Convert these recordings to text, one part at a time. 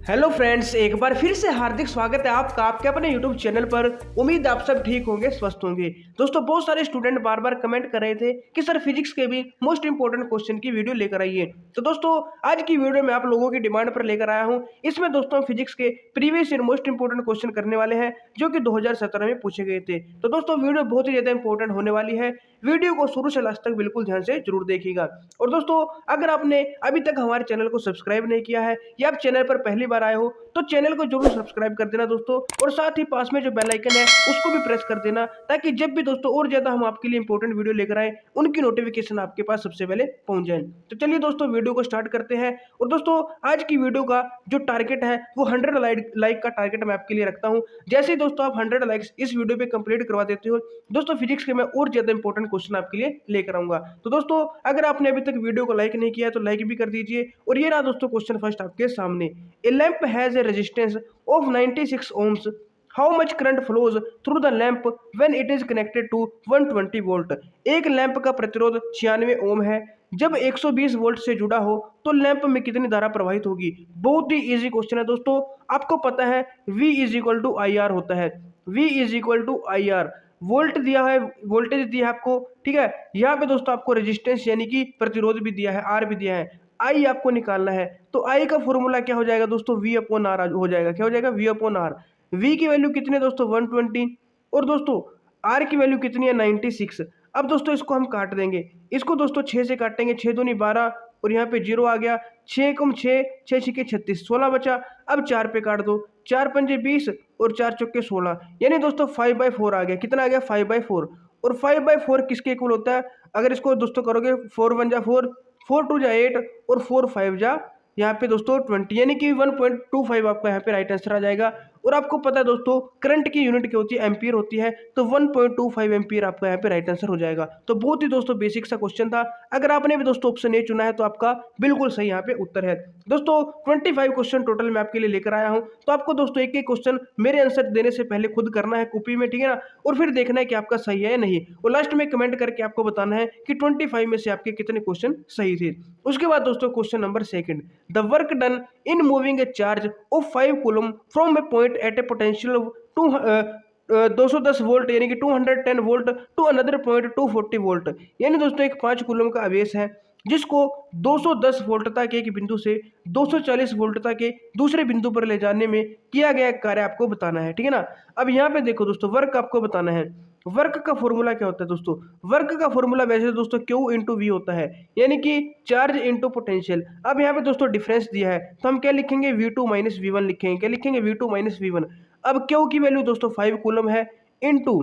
Hello friends, एक बार फिर से हार्दिक स्वागत है आपका आपके अपने यूट्यूब चैनल पर। उम्मीद आप सब ठीक होंगे, स्वस्थ होंगे। दोस्तों, बहुत सारे स्टूडेंट बार बार कमेंट कर रहे थे कि सर फिजिक्स के भी मोस्ट इंपोर्टेंट क्वेश्चन की वीडियो लेकर आइए। तो दोस्तों, आज की वीडियो में आप लोगों की डिमांड पर लेकर आया हूं। इसमें दोस्तों फिजिक्स के previous year most important question करने वाले हैं जो कि 2017 में पूछे गए थे। तो दोस्तों, वीडियो बहुत ही ज्यादा इंपॉर्टेंट होने वाली है। वीडियो को शुरू से लास्ट तक बिल्कुल ध्यान से जरूर देखिएगा। और दोस्तों, अगर आपने अभी तक हमारे चैनल को सब्सक्राइब नहीं किया है या आप चैनल पर पहली बार आए हो तो चैनल को जरूर सब्सक्राइब कर देना दोस्तों, और साथ ही पास में जो बेल आइकन है उसको भी प्रेस कर देना, ताकि जब भी दोस्तों और ज्यादा हम आपके लिए इंपॉर्टेंट वीडियो लेकर आए उनकी नोटिफिकेशन आपके पास सबसे पहले पहुंच जाए। तो चलिए दोस्तों, वीडियो को स्टार्ट करते हैं। और दोस्तों, आज की वीडियो का जो टारगेट है वो 100 लाइक का टारगेट मैं आपके लिए रखता हूं। जैसे ही दोस्तों आप 100 लाइक्स इस वीडियो पे कंप्लीट करवा देते हो दोस्तों, फिजिक्स के मैं और ज्यादा इंपॉर्टेंट क्वेश्चन आपके लिए लेकर आऊंगा। तो दोस्तों, अगर आपने अभी तक वीडियो को लाइक नहीं किया तो लाइक भी कर दीजिए। और ये रहा दोस्तों क्वेश्चन फर्स्ट आपके सामने। A lamp has a resistance of 96 ohms. How much current flows through the lamp when it is connected to 120 volt? एक लैंप का प्रतिरोध 96 ओम है। जब 120 वोल्ट से जुड़ा हो तो लैंप में कितनी धारा प्रवाहित होगी? बहुत ही इजी क्वेश्चन है दोस्तों। आपको पता है V is equal to I R होता है। V is equal to I R. Volt दिया है, वोल्टेज दिया है आपको, ठीक है। यहाँ पे दोस्तों आपको रेजिस्टेंस यानी कि प्रतिरोध भी दिया है, आर भी दिया है। आई आपको निकालना है, तो आई का फॉर्मूला क्या हो जाएगा दोस्तों? वी अपॉन आर हो जाएगा। क्या हो जाएगा? V upon R. वी की वैल्यू कितनी है दोस्तों? 120। और दोस्तों आर की वैल्यू कितनी है? 96। अब दोस्तों इसको हम काट देंगे। इसको दोस्तों 6 से काटेंगे। 6 दूनी 12 और यहाँ पे 0 आ गया। 6 कम 6, 6 छिके 36, 16 बचा। अब 4 पे काट दो। 4 पंजे 20 और 4 चौके 16, यानी दोस्तों 5/4 आ गया। कितना आ गया? 5/4। और 5/4 किसके इक्वल होता है? अगर इसको दोस्तों करोगे 4 1 जा 4, 4 2 जा 8 और 4 5 जा यहाँ पे दोस्तों 20, यानी कि 1.25 आपका यहाँ पे राइट आंसर आ जाएगा। और आपको पता है दोस्तों करंट की यूनिट क्या होती है? एम्पियर होती है। तो 1.25 एम्पियर आपका यहाँ पे राइट आंसर हो जाएगा। तो बहुत ही दोस्तों बेसिक सा क्वेश्चन था। अगर आपने भी दोस्तों ऑप्शन ए चुना है तो आपका बिल्कुल सही यहाँ पे उत्तर है। दोस्तों 25 क्वेश्चन टोटल मैं आपके लिए लेकर आया हूँ। तो आपको दोस्तों एक एक क्वेश्चन मेरे आंसर देने से पहले खुद करना है कॉपी में, ठीक है ना। और फिर देखना है कि आपका सही है या नहीं, और लास्ट में कमेंट करके आपको बताना है कि 25 में से आपके कितने क्वेश्चन सही थे। उसके बाद दोस्तों question number second. The work done in moving a charge of 5 coulomb from a point at a potential of 210 volt यानी कि 210 volt to another point 240 volt. यानी दोस्तों एक 5 कूलम का आवेश है जिसको 210 वोल्ट तक एक बिंदु से 240 वोल्ट तक के दूसरे बिंदु पर ले जाने में किया गया कार्य आपको बताना है, ठीक है ना। अब यहाँ पे देखो दोस्तों, वर्क आपको बताना है। वर्क का फॉर्मूला क्या होता है दोस्तों? वर्क का फॉर्मूला वैसे दोस्तों Q इंटू वी होता है, यानी कि चार्ज इंटू पोटेंशियल। अब यहाँ पे दोस्तों डिफरेंस दिया है तो हम क्या लिखेंगे? V2 माइनस वी वन लिखेंगे। क्या लिखेंगे? V2 minus V one. अब Q की वैल्यू दोस्तों 5 कूलम है, इंटू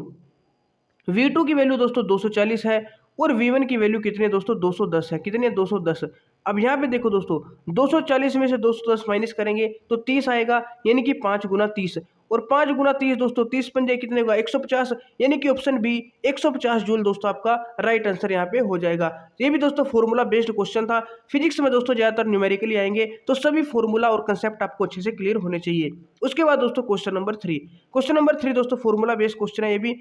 V2 की वैल्यू दोस्तों 240 है, और V1 की वैल्यू कितनी है दोस्तों? 210 है। कितनी है? 210। अब यहाँ पे देखो दोस्तों, 240 में से 210 माइनस करेंगे तो 30 आएगा, यानी कि 5 गुना 30। और 5 गुना 30 दोस्तों 30 पंजे कितने होगा? 150, यानी कि ऑप्शन बी 150 जूल दोस्तों आपका राइट आंसर यहाँ पे हो जाएगा। ये भी दोस्तों फॉर्मूला बेस्ड क्वेश्चन था। फिजिक्स में दोस्तों ज्यादातर न्यूमेरिकली आएंगे, तो सभी फॉर्मूला और कंसेप्ट आपको अच्छे से क्लियर होने चाहिए। उसके बाद दोस्तों क्वेश्चन नंबर 3। क्वेश्चन नंबर 3 दोस्तों फॉर्मूला बेस्ड क्वेश्चन है ये भी।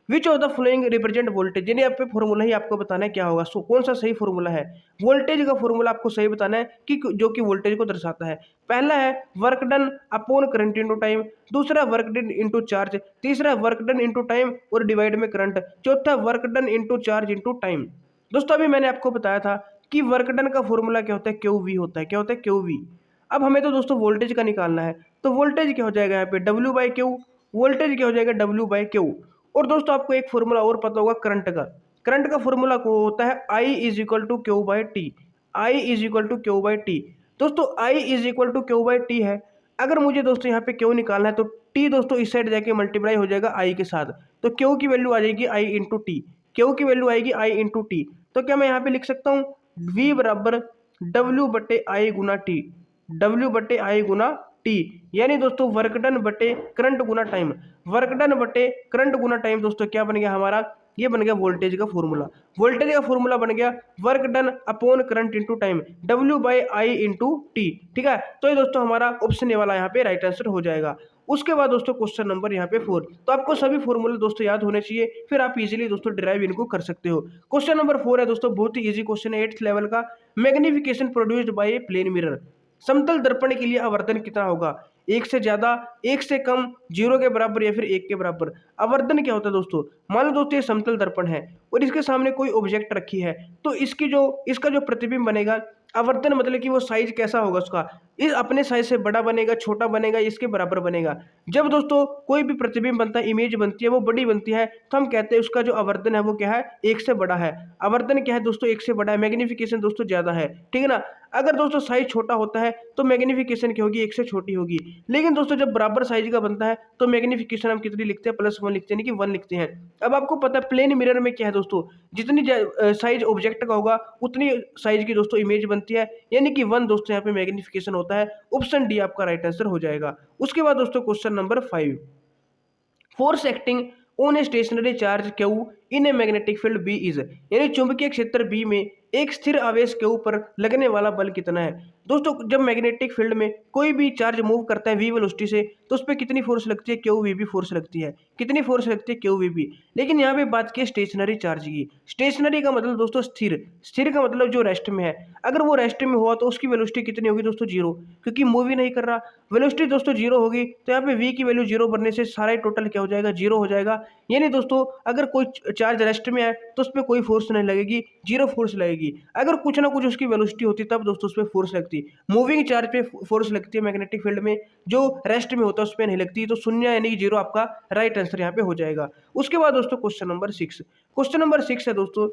Which of the following represent voltage, यानी आप पे फॉर्मूला ही आपको बताना है क्या होगा। सो कौन सा सही फॉर्मूला है? वोल्टेज का फॉर्मूला आपको सही बताना है कि जो कि वोल्टेज को दर्शाता है। पहला है work done upon current into time, दूसरा वर्क डन इनटू चार्ज, तीसरा वर्क डन इनटू टाइम और डिवाइड में करंट, चौथा work done into charge into time. दोस्तों अभी मैंने आपको बताया था कि वर्क डन का फॉर्मूला क्या होता है? क्यू वी होता है। क्या होता है? Q V. अब हमें तो दोस्तों वोल्टेज का निकालना है, तो वोल्टेज क्या हो जाएगा यहाँ पे? W by Q. वोल्टेज क्या हो जाएगा? W by Q. और दोस्तों आपको एक फॉर्मूला और पता होगा करंट का। करंट का फॉर्मूला को होता है I is equal to Q by T. I is equal to Q by T. दोस्तों I is equal to Q by T है। अगर मुझे दोस्तों यहाँ पे क्यू निकालना है तो टी दोस्तों इस साइड जाके मल्टीप्लाई हो जाएगा I के साथ, तो क्यू की वैल्यू आ जाएगी I इंटू टी। क्यू की वैल्यू आएगी I इंटू टी। तो क्या मैं यहाँ पे लिख सकता हूँ V बराबर डब्ल्यू बटे आई गुना टी। डब्ल्यू बटे आई गुना टी, यानी दोस्तों वर्क डन बटे करंट गुना टाइम। वर्क डन बटे करंट गुना टाइम दोस्तों क्या बन गया हमारा? ये बन गया वोल्टेज का फॉर्मूला। वोल्टेज का फॉर्मूला बन गया work done upon current into time, W by I into T, ठीक है। तो ये दोस्तों हमारा ऑप्शन ए वाला यहाँ पे राइट आंसर हो जाएगा। उसके बाद दोस्तों क्वेश्चन नंबर यहाँ पे 4। तो आपको सभी फॉर्मूले दोस्तों याद होने चाहिए, फिर आप इजीली दोस्तों डिराइव इनको कर सकते हो। क्वेश्चन नंबर 4 है दोस्तों, बहुत ही इजी क्वेश्चन है 8th लेवल का। Magnification produced by a plane mirror. समतल दर्पण के लिए आवर्धन कितना होगा, 1 से ज़्यादा, 1 से कम, 0 के बराबर या फिर 1 के बराबर। आवर्धन क्या होता है दोस्तों, मान लो दोस्तों ये समतल दर्पण है और इसके सामने कोई ऑब्जेक्ट रखी है, तो इसका जो प्रतिबिंब बनेगा, आवर्धन मतलब कि वो साइज कैसा होगा उसका, इस अपने साइज से बड़ा बनेगा, छोटा बनेगा, इसके बराबर बनेगा। जब दोस्तों कोई भी प्रतिबिंब बनता है, इमेज बनती है, वो बड़ी बनती है, तो हम कहते हैं उसका जो आवर्धन है वो क्या है, 1 से बड़ा है। आवर्धन क्या है दोस्तों, 1 से बड़ा है, मैग्निफिकेशन दोस्तों ज़्यादा है, ठीक है ना। अगर दोस्तों साइज छोटा होता है तो मैग्निफिकेशन क्या होगी, 1 से छोटी होगी। लेकिन दोस्तों जब बराबर साइज का बनता है तो मैग्निफिकेशन हम कितनी लिखते हैं, +1 लिखते हैं, यानी कि 1 लिखते हैं। अब आपको पता है प्लेन मिरर में क्या है दोस्तों, जितनी साइज ऑब्जेक्ट का होगा उतनी साइज की दोस्तों इमेज बनती है, यानी कि 1 दोस्तों यहाँ पे मैग्निफिकेशन होता है। ऑप्शन डी आपका राइट आंसर हो जाएगा। उसके बाद दोस्तों question number 5, force acting on a stationary charge Q in a magnetic field B is, यानी चुंबकीय क्षेत्र बी में एक स्थिर आवेश के ऊपर लगने वाला बल कितना है। दोस्तों जब मैग्नेटिक फील्ड में कोई भी चार्ज मूव करता है v वेलोसिटी से, तो उस पर कितनी फोर्स लगती है, क्यू वी बी फोर्स लगती है। कितनी फोर्स लगती है, क्यू वी बी। लेकिन यहाँ पे बात की स्टेशनरी चार्ज की। स्टेशनरी का मतलब दोस्तों स्थिर, स्थिर का मतलब जो रेस्ट में है। अगर वो रेस्ट में हुआ तो उसकी वेलोसिटी कितनी होगी दोस्तों, 0, क्योंकि मूव ही नहीं कर रहा। वेलोसिटी दोस्तों 0 होगी तो यहाँ पे v की वैल्यू 0 बनने से सारा टोटल क्या हो जाएगा, 0 हो जाएगा। यानी दोस्तों अगर कोई चार्ज रेस्ट में है तो उस पर कोई फोर्स नहीं लगेगी, 0 फोर्स लगेगी। अगर कुछ ना कुछ उसकी वेलोसिटी होती तब दोस्तों उस पर फोर्स लगती। मूविंग चार्ज पे फोर्स लगती है मैग्नेटिक फील्ड में, जो रेस्ट में होता है उस पर नहीं लगती। तो 0 यानी कि 0 आपका राइट आंसर यहाँ पे हो जाएगा। उसके बाद दोस्तों क्वेश्चन नंबर 6, क्वेश्चन नंबर 6 है दोस्तों,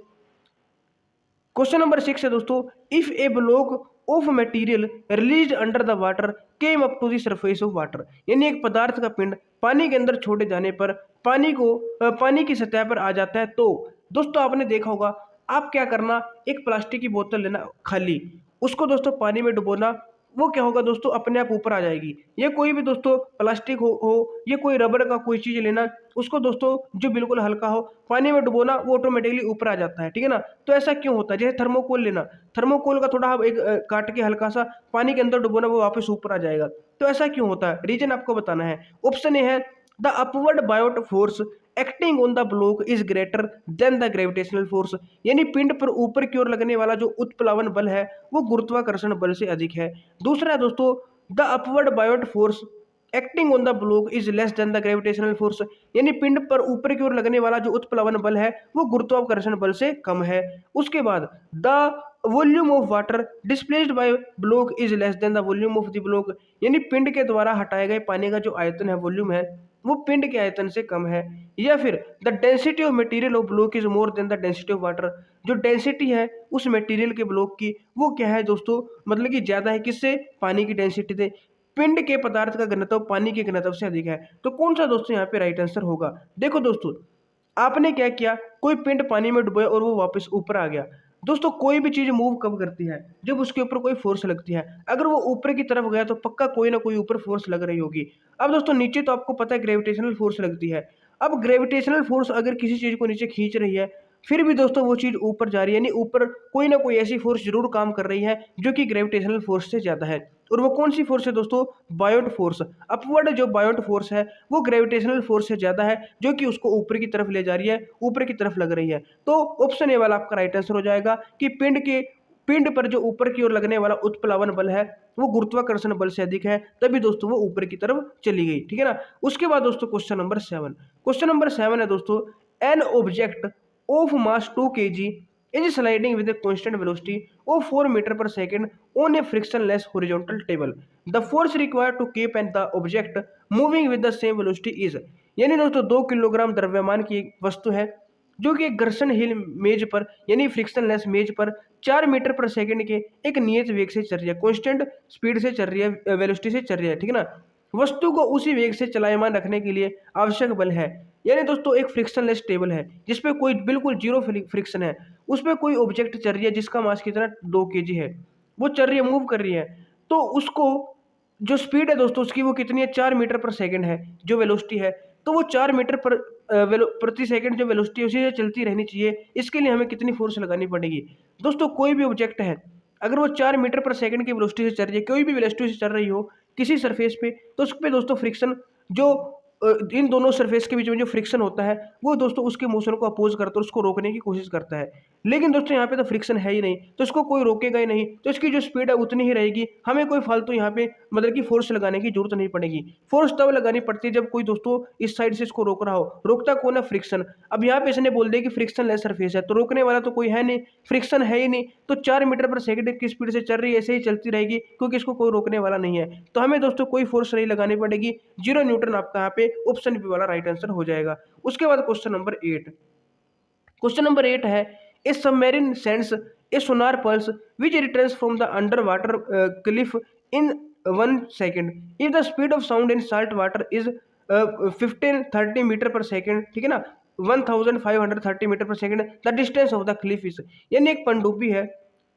क्वेश्चन नंबर 6 है दोस्तों, if a block of material released under the water came up to the surface of water, यानी एक पदार्थ का पिंड पानी के अंदर छोड़े जाने पर पानी की सतह पर आ जाता है, तो दोस्तों आपने देखा होगा, आप क्या करना, एक प्लास्टिक की बोतल लेना खाली, उसको दोस्तों पानी में डुबोना, वो क्या होगा दोस्तों, अपने आप ऊपर आ जाएगी। ये कोई भी दोस्तों प्लास्टिक हो ये कोई रबर का कोई चीज़ लेना, उसको दोस्तों जो बिल्कुल हल्का हो पानी में डुबोना, वो ऑटोमेटिकली ऊपर आ जाता है, ठीक है ना। तो ऐसा क्यों होता है, जैसे थर्मोकोल लेना, थर्मोकोल का थोड़ा एक काट के हल्का सा पानी के अंदर डुबोना, वो वापस ऊपर आ जाएगा। तो ऐसा क्यों होता है, रीजन आपको बताना है। ऑप्शन ए है the upward Biot force acting on the block is greater than the gravitational force, यानी पिंड पर ऊपर की ओर लगने वाला जो उत्प्लावन बल है वो गुरुत्वाकर्षण बल से अधिक है। दूसरा दोस्तों, the upward Biot force acting on the block is less than the gravitational force, यानी पिंड पर ऊपर की ओर लगने वाला जो उत्प्लावन बल है वो गुरुत्वाकर्षण बल से कम है। उसके बाद the volume of water displaced by block is less than the volume of the block, यानी पिंड के द्वारा हटाए गए पानी का जो आयतन है, वॉल्यूम है, वो पिंड के आयतन से कम है। या फिर the density of material of block is more than the density of water, जो डेंसिटी है उस मटेरियल के ब्लॉक की वो क्या है दोस्तों, मतलब कि ज्यादा है, किससे, पानी की डेंसिटी से। पिंड के पदार्थ का घनत्व पानी के घनत्व से अधिक है। तो कौन सा दोस्तों यहाँ पे राइट आंसर होगा। देखो दोस्तों, आपने क्या किया, कोई पिंड पानी में डुबाया और वो वापस ऊपर आ गया। दोस्तों कोई भी चीज मूव कब करती है, जब उसके ऊपर कोई फोर्स लगती है। अगर वो ऊपर की तरफ गया तो पक्का कोई ना कोई ऊपर फोर्स लग रही होगी। अब दोस्तों नीचे तो आपको पता है ग्रेविटेशनल फोर्स लगती है। अब ग्रेविटेशनल फोर्स अगर किसी चीज को नीचे खींच रही है, फिर भी दोस्तों वो चीज ऊपर जा रही है, यानी ऊपर कोई ना कोई ऐसी फोर्स जरूर काम कर रही है जो कि ग्रेविटेशनल फोर्स से ज्यादा है। और वो कौन सी फोर्स है दोस्तों, बायोट फोर्स। अपवर्ड जो बायोट फोर्स है वो ग्रेविटेशनल फोर्स से ज्यादा है, जो कि उसको ऊपर की तरफ ले जा रही है, ऊपर की तरफ लग रही है। तो ऑप्शन ए वाला आपका राइट आंसर हो जाएगा कि पिंड पर जो ऊपर की ओर लगने वाला उत्प्लावन बल है वो गुरुत्वाकर्षण बल से अधिक है, तभी दोस्तों वो ऊपर की तरफ चली गई, ठीक है ना। उसके बाद दोस्तों क्वेश्चन नंबर 7, क्वेश्चन नंबर 7 है दोस्तों, an object of mass 2 kg is sliding with a constant velocity of 4 meter per second on a frictionless horizontal table. The force required to keep the object moving with the same velocity is, यानी दोस्तों 2 kilogram द्रव्यमान की एक वस्तु है जो कि एक घर्षणहीन मेज पर यानी फ्रिक्शनलेस मेज पर 4 मीटर पर सेकंड के एक नियत वेग से चल रही है, कांस्टेंट स्पीड से चल रही है, वेलोसिटी से चल रही है, ठीक है ना। वस्तु को उसी वेग से चलायमान रखने के लिए आवश्यक बल है, यानी दोस्तों एक फ्रिक्शनलेस टेबल है जिसपे कोई बिल्कुल जीरो फ्रिक्शन है, उस पर कोई ऑब्जेक्ट चल रही है जिसका मास कितना 2 kg है, वो चल रही है, मूव कर रही है, तो उसको जो स्पीड है दोस्तों उसकी वो कितनी है, 4 मीटर पर सेकंड है जो वेलोसिटी है। तो वो 4 मीटर पर प्रति सेकंड जो वेलोसिटी है उसी से चलती रहनी चाहिए। इसके लिए हमें कितनी फोर्स लगानी पड़ेगी दोस्तों, कोई भी ऑब्जेक्ट है अगर वो 4 मीटर पर सेकंड की वेलोसिटी से चल रही है, कोई भी वेलोसिटी से चल रही हो किसी सरफेस पे, तो उस पर दोस्तों फ्रिक्शन जो इन दोनों सरफेस के बीच में जो फ्रिक्शन होता है वो दोस्तों उसके मोशन को अपोज करता है, उसको रोकने की कोशिश करता है। लेकिन दोस्तों यहाँ पे तो फ्रिक्शन है ही नहीं, तो इसको कोई रोकेगा ही नहीं, तो इसकी जो स्पीड है उतनी ही रहेगी। हमें कोई फालतू यहाँ पे मतलब कि फोर्स लगाने की जरूरत नहीं पड़ेगी। फोर्स तब लगानी पड़ती है जब कोई दोस्तों इस साइड से इसको रोक रहा हो। रोकता कौन है? फ्रिक्शन। अब यहाँ पे इसने बोल दिया कि फ्रिक्शन लेस सरफेस है, तो रोकने वाला तो कोई है नहीं, फ्रिक्शन है ही नहीं, तो 4 मीटर पर सेकंड की स्पीड से चल रही है, ऐसे ही चलती रहेगी क्योंकि इसको कोई रोकने वाला नहीं है। तो हमें दोस्तों कोई फोर्स नहीं लगानी पड़ेगी। 0 न्यूटन आपका यहाँ पे ऑप्शन बी वाला राइट आंसर हो जाएगा। उसके बाद क्वेश्चन नंबर 8। क्वेश्चन नंबर 8 है, a submarine sends a sonar pulse which returns from the under water cliff in 1 second if the speed of sound in salt water is 1530 metre per second, ठीक है ना, 1530 metre per second, the distance of the cliff is. यानी एक पनडुब्बी है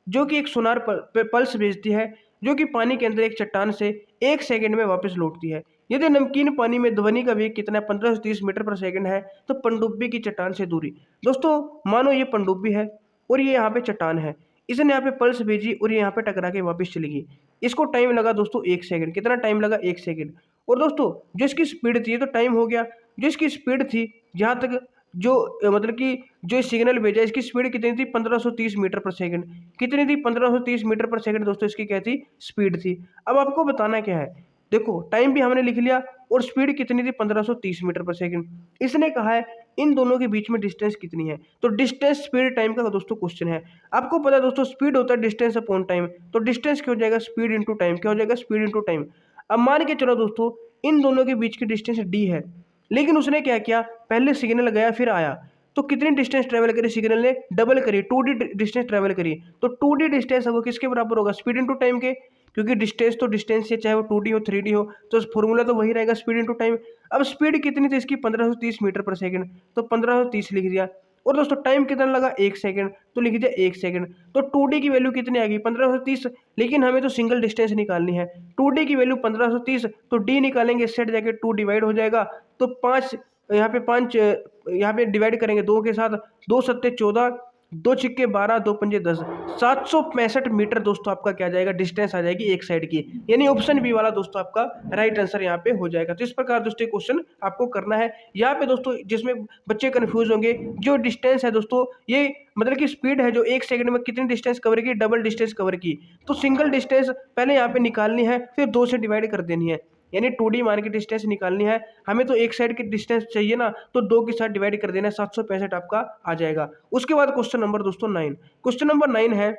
जो कि एक सोनार पल्स भेजती है, जो कि पानी के अंदर एक चट्टान से 1 सेकंड में वापस लौटती है। यदि नमकीन पानी में ध्वनि का वेग कितना है, 1530 मीटर पर सेकंड है, तो पनडुब्बी की चट्टान से दूरी। दोस्तों मानो ये पनडुब्बी है और ये यहाँ पे चट्टान है, इसने यहाँ पे पल्स भेजी और ये यहाँ पे टकरा के वापस चली गई। इसको टाइम लगा दोस्तों 1 सेकंड। कितना टाइम लगा? 1 सेकंड। और दोस्तों जो इसकी स्पीड थी, ये तो टाइम हो गया, जो इसकी स्पीड थी जहाँ तक जो मतलब कि जो सिग्नल भेजा, इसकी स्पीड कितनी थी? 1530 मीटर पर सेकंड। कितनी थी? 1530 मीटर पर सेकंड दोस्तों इसकी क्या थी? स्पीड थी। अब आपको बताना क्या है, देखो टाइम भी हमने लिख लिया और स्पीड कितनी थी? 1530 मीटर पर सेकंड। इसने कहा है इन दोनों के बीच में डिस्टेंस कितनी है, तो डिस्टेंस स्पीड टाइम का दोस्तों क्वेश्चन है। आपको पता है दोस्तों स्पीड होता है डिस्टेंस अपॉन टाइम, तो डिस्टेंस क्या हो जाएगा? Speed into time. क्या हो जाएगा? Speed into time. अब मान के चलो दोस्तों इन दोनों के बीच की डिस्टेंस डी है, लेकिन उसने क्या किया, पहले सिग्नल गया फिर आया, तो कितनी डिस्टेंस ट्रेवल करी सिग्नल ने? डबल करी, 2D डिस्टेंस ट्रेवल करी। तो 2D डिस्टेंस है वो किसके बराबर होगा? स्पीड इंटू टाइम के, क्योंकि डिस्टेंस तो डिस्टेंस है, चाहे वो 2D हो 3D हो, तो फॉर्मूला तो वही रहेगा, स्पीड इंटू टाइम। अब स्पीड कितनी थी इसकी? 1530 मीटर पर सेकंड, तो 1530 लिख दिया। और दोस्तों टाइम कितना लगा? 1 सेकंड, तो लिख दिया 1 सेकंड। तो 2D की वैल्यू कितनी आ गई? 1530। लेकिन हमें तो सिंगल डिस्टेंस निकालनी है। 2D की वैल्यू 1530, तो D निकालेंगे, सेट जाके 2 डिवाइड हो जाएगा, तो 5 यहाँ पे 5 यहाँ पे डिवाइड करेंगे 2 के साथ, 2 सत्ते 14, 2 छिक्के 12, 2 पंजे 10, 765 मीटर दोस्तों आपका क्या आ जाएगा? डिस्टेंस आ जाएगी एक साइड की। यानी ऑप्शन बी वाला दोस्तों आपका राइट आंसर यहाँ पे हो जाएगा। तो इस प्रकार दोस्तों क्वेश्चन आपको करना है। यहाँ पे दोस्तों जिसमें बच्चे कंफ्यूज होंगे, जो डिस्टेंस है दोस्तों ये मतलब कि स्पीड है जो 1 सेकंड में कितनी डिस्टेंस कवर की? डबल डिस्टेंस कवर की। तो सिंगल डिस्टेंस पहले यहाँ पे निकालनी है, फिर 2 से डिवाइड कर देनी है, यानी 2D मान की डिस्टेंस निकालनी है। हमें तो एक साइड की डिस्टेंस चाहिए ना, तो 2 के साथ डिवाइड कर देना है, 765 आपका आ जाएगा। उसके बाद क्वेश्चन नंबर दोस्तों 9। क्वेश्चन नंबर 9 है,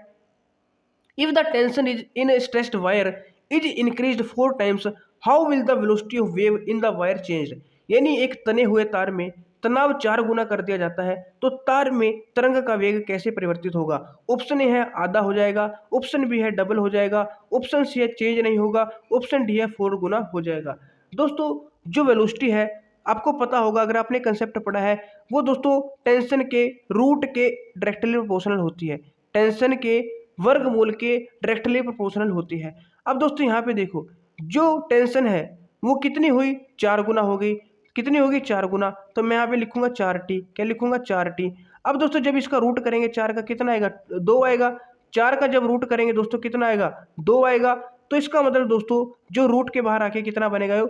if the tension is in A stressed wire is increased 4 times how will the velocity of wave in the wire change. यानी एक तने हुए तार में तनाव 4 गुना कर दिया जाता है, तो तार में तरंग का वेग कैसे परिवर्तित होगा? ऑप्शन ए है आधा हो जाएगा, ऑप्शन बी है डबल हो जाएगा, ऑप्शन सी है चेंज नहीं होगा, ऑप्शन डी है 4 गुना हो जाएगा। दोस्तों जो वेलोसिटी है आपको पता होगा, अगर आपने कंसेप्ट पढ़ा है, वो दोस्तों टेंशन के रूट के डायरेक्टली प्रोपोर्शनल होती है, टेंशन के वर्गमूल के डायरेक्टली प्रोपोर्शनल होती है। अब दोस्तों यहाँ पे देखो, जो टेंशन है वो कितनी हुई? 4 गुना हो गई। कितनी होगी? 4 गुना। तो मैं यहाँ पे लिखूंगा 4t। क्या लिखूंगा? 4t। अब दोस्तों जब इसका रूट करेंगे 4 का कितना आएगा? 2 आएगा। 4 का जब रूट करेंगे दोस्तों कितना आएगा? 2 आएगा। तो इसका मतलब दोस्तों जो रूट के बाहर आके कितना बनेगा?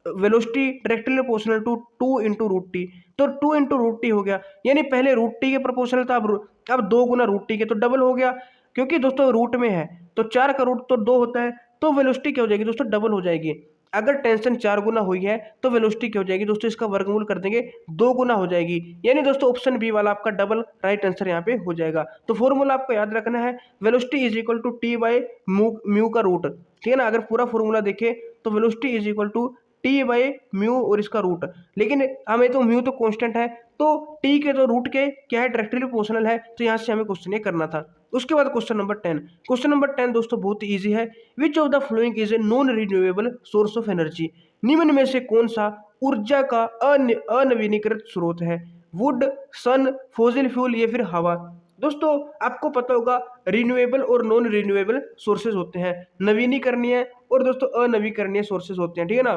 Velocity directly proportional to 2 into root T, तो 2 इंटू रूट टी हो गया। यानी पहले रूट टी के प्रोपोर्शनल था, अब 2 गुना रूट टी के, तो डबल हो गया, क्योंकि दोस्तों रूट में है तो 4 का रूट तो 2 होता है, तो वेलोसिटी क्या हो जाएगी दोस्तों? डबल हो जाएगी। अगर टेंशन 4 गुना हुई है तो वेलोसिटी क्या हो जाएगी दोस्तों? इसका वर्गमूल कर देंगे, 2 गुना हो जाएगी। यानी दोस्तों ऑप्शन बी वाला आपका डबल राइट आंसर यहाँ पे हो जाएगा। तो फॉर्मूला आपको याद रखना है, velocity is equal to T by mu का रूट, ठीक है ना। अगर पूरा फॉर्मूला देखें तो velocity is equal to T by mu और इसका रूट, लेकिन हमें तो म्यू तो कांस्टेंट है, तो टी के तो रूट के क्या है? डायरेक्टली प्रोपोर्शनल है, तो यहाँ से हमें क्वेश्चन ये करना था। उसके बाद क्वेश्चन नंबर 10। क्वेश्चन नंबर 10 दोस्तों बहुत इजी है। Which of the following is a non renewable source of energy. निम्न में से कौन सा ऊर्जा का अनवीनीकृत स्रोत है? वुड, सन, फॉसिल फ्यूल या फिर हवा। दोस्तों आपको पता होगा रिन्यूएबल और नॉन रिन्यूएबल सोर्सेज होते हैं, नवीनीकरणीय और दोस्तों अनवीकरणीय सोर्सेज होते हैं, ठीक है ना,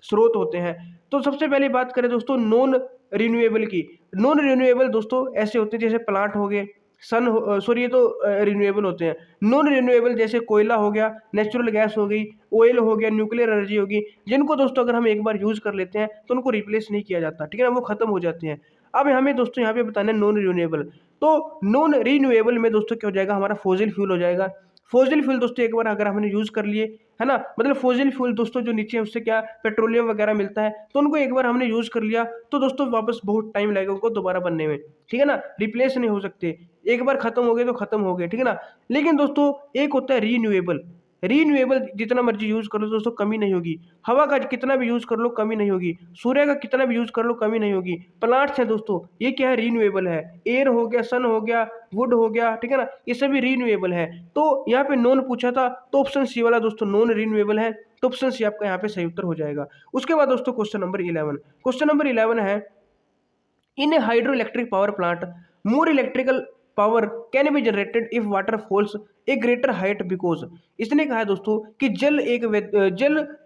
स्रोत होते हैं। तो सबसे पहले बात करें दोस्तों नॉन रिन्यूएबल की। नॉन रिन्यूएबल दोस्तों ऐसे होते हैं जैसे प्लांट हो गए, सन सॉरी ये तो रिन्यूएबल होते हैं। नॉन रिन्यूएबल जैसे कोयला हो गया, नेचुरल गैस हो गई, ऑयल हो गया, न्यूक्लियर एनर्जी होगी, जिनको दोस्तों अगर हम एक बार यूज़ कर लेते हैं तो उनको रिप्लेस नहीं किया जाता, ठीक है ना, वो खत्म हो जाते हैं। अब हमें दोस्तों यहाँ पे बताना है नॉन रिन्यूएबल। तो नॉन रिन्यूएबल में दोस्तों क्या हो जाएगा, हमारा फॉसिल फ्यूल हो जाएगा। फॉसिल फ्यूल दोस्तों एक बार अगर हमने यूज़ कर लिए, है ना, मतलब फॉसिल फ्यूल दोस्तों जो नीचे है उससे क्या पेट्रोलियम वगैरह मिलता है, तो उनको एक बार हमने यूज़ कर लिया तो दोस्तों वापस बहुत टाइम लगेगा उनको दोबारा बनने में, ठीक है ना, रिप्लेस नहीं हो सकते। एक बार खत्म हो गए तो खत्म हो गए, ठीक है ना। लेकिन दोस्तों एक होता है रीन्यूएबल। रीन्यूएबल जितना मर्जी यूज़ कर लो दोस्तों कमी नहीं होगी। हवा का कितना भी यूज़ कर लो कमी नहीं होगी। सूर्य का कितना भी यूज़ कर लो कमी नहीं होगी। प्लांट्स हैं दोस्तों, ये क्या है, रीन्यूएबल है। एयर हो गया, सन हो गया, वुड हो गया, ठीक है ना, ये सभी रीन्यूएबल है। तो यहाँ पे नॉन पूछा था तो ऑप्शन सी वाला दोस्तों नॉन रीन्यूएबल है, तो ऑप्शन सी आपका यहाँ पे सही उत्तर हो जाएगा। उसके बाद दोस्तों क्वेश्चन नंबर 11। क्वेश्चन नंबर 11 है, in a hydroelectric power plant more electrical power can be generated if water falls a greater height because. इसने कहा है दोस्तों कि जल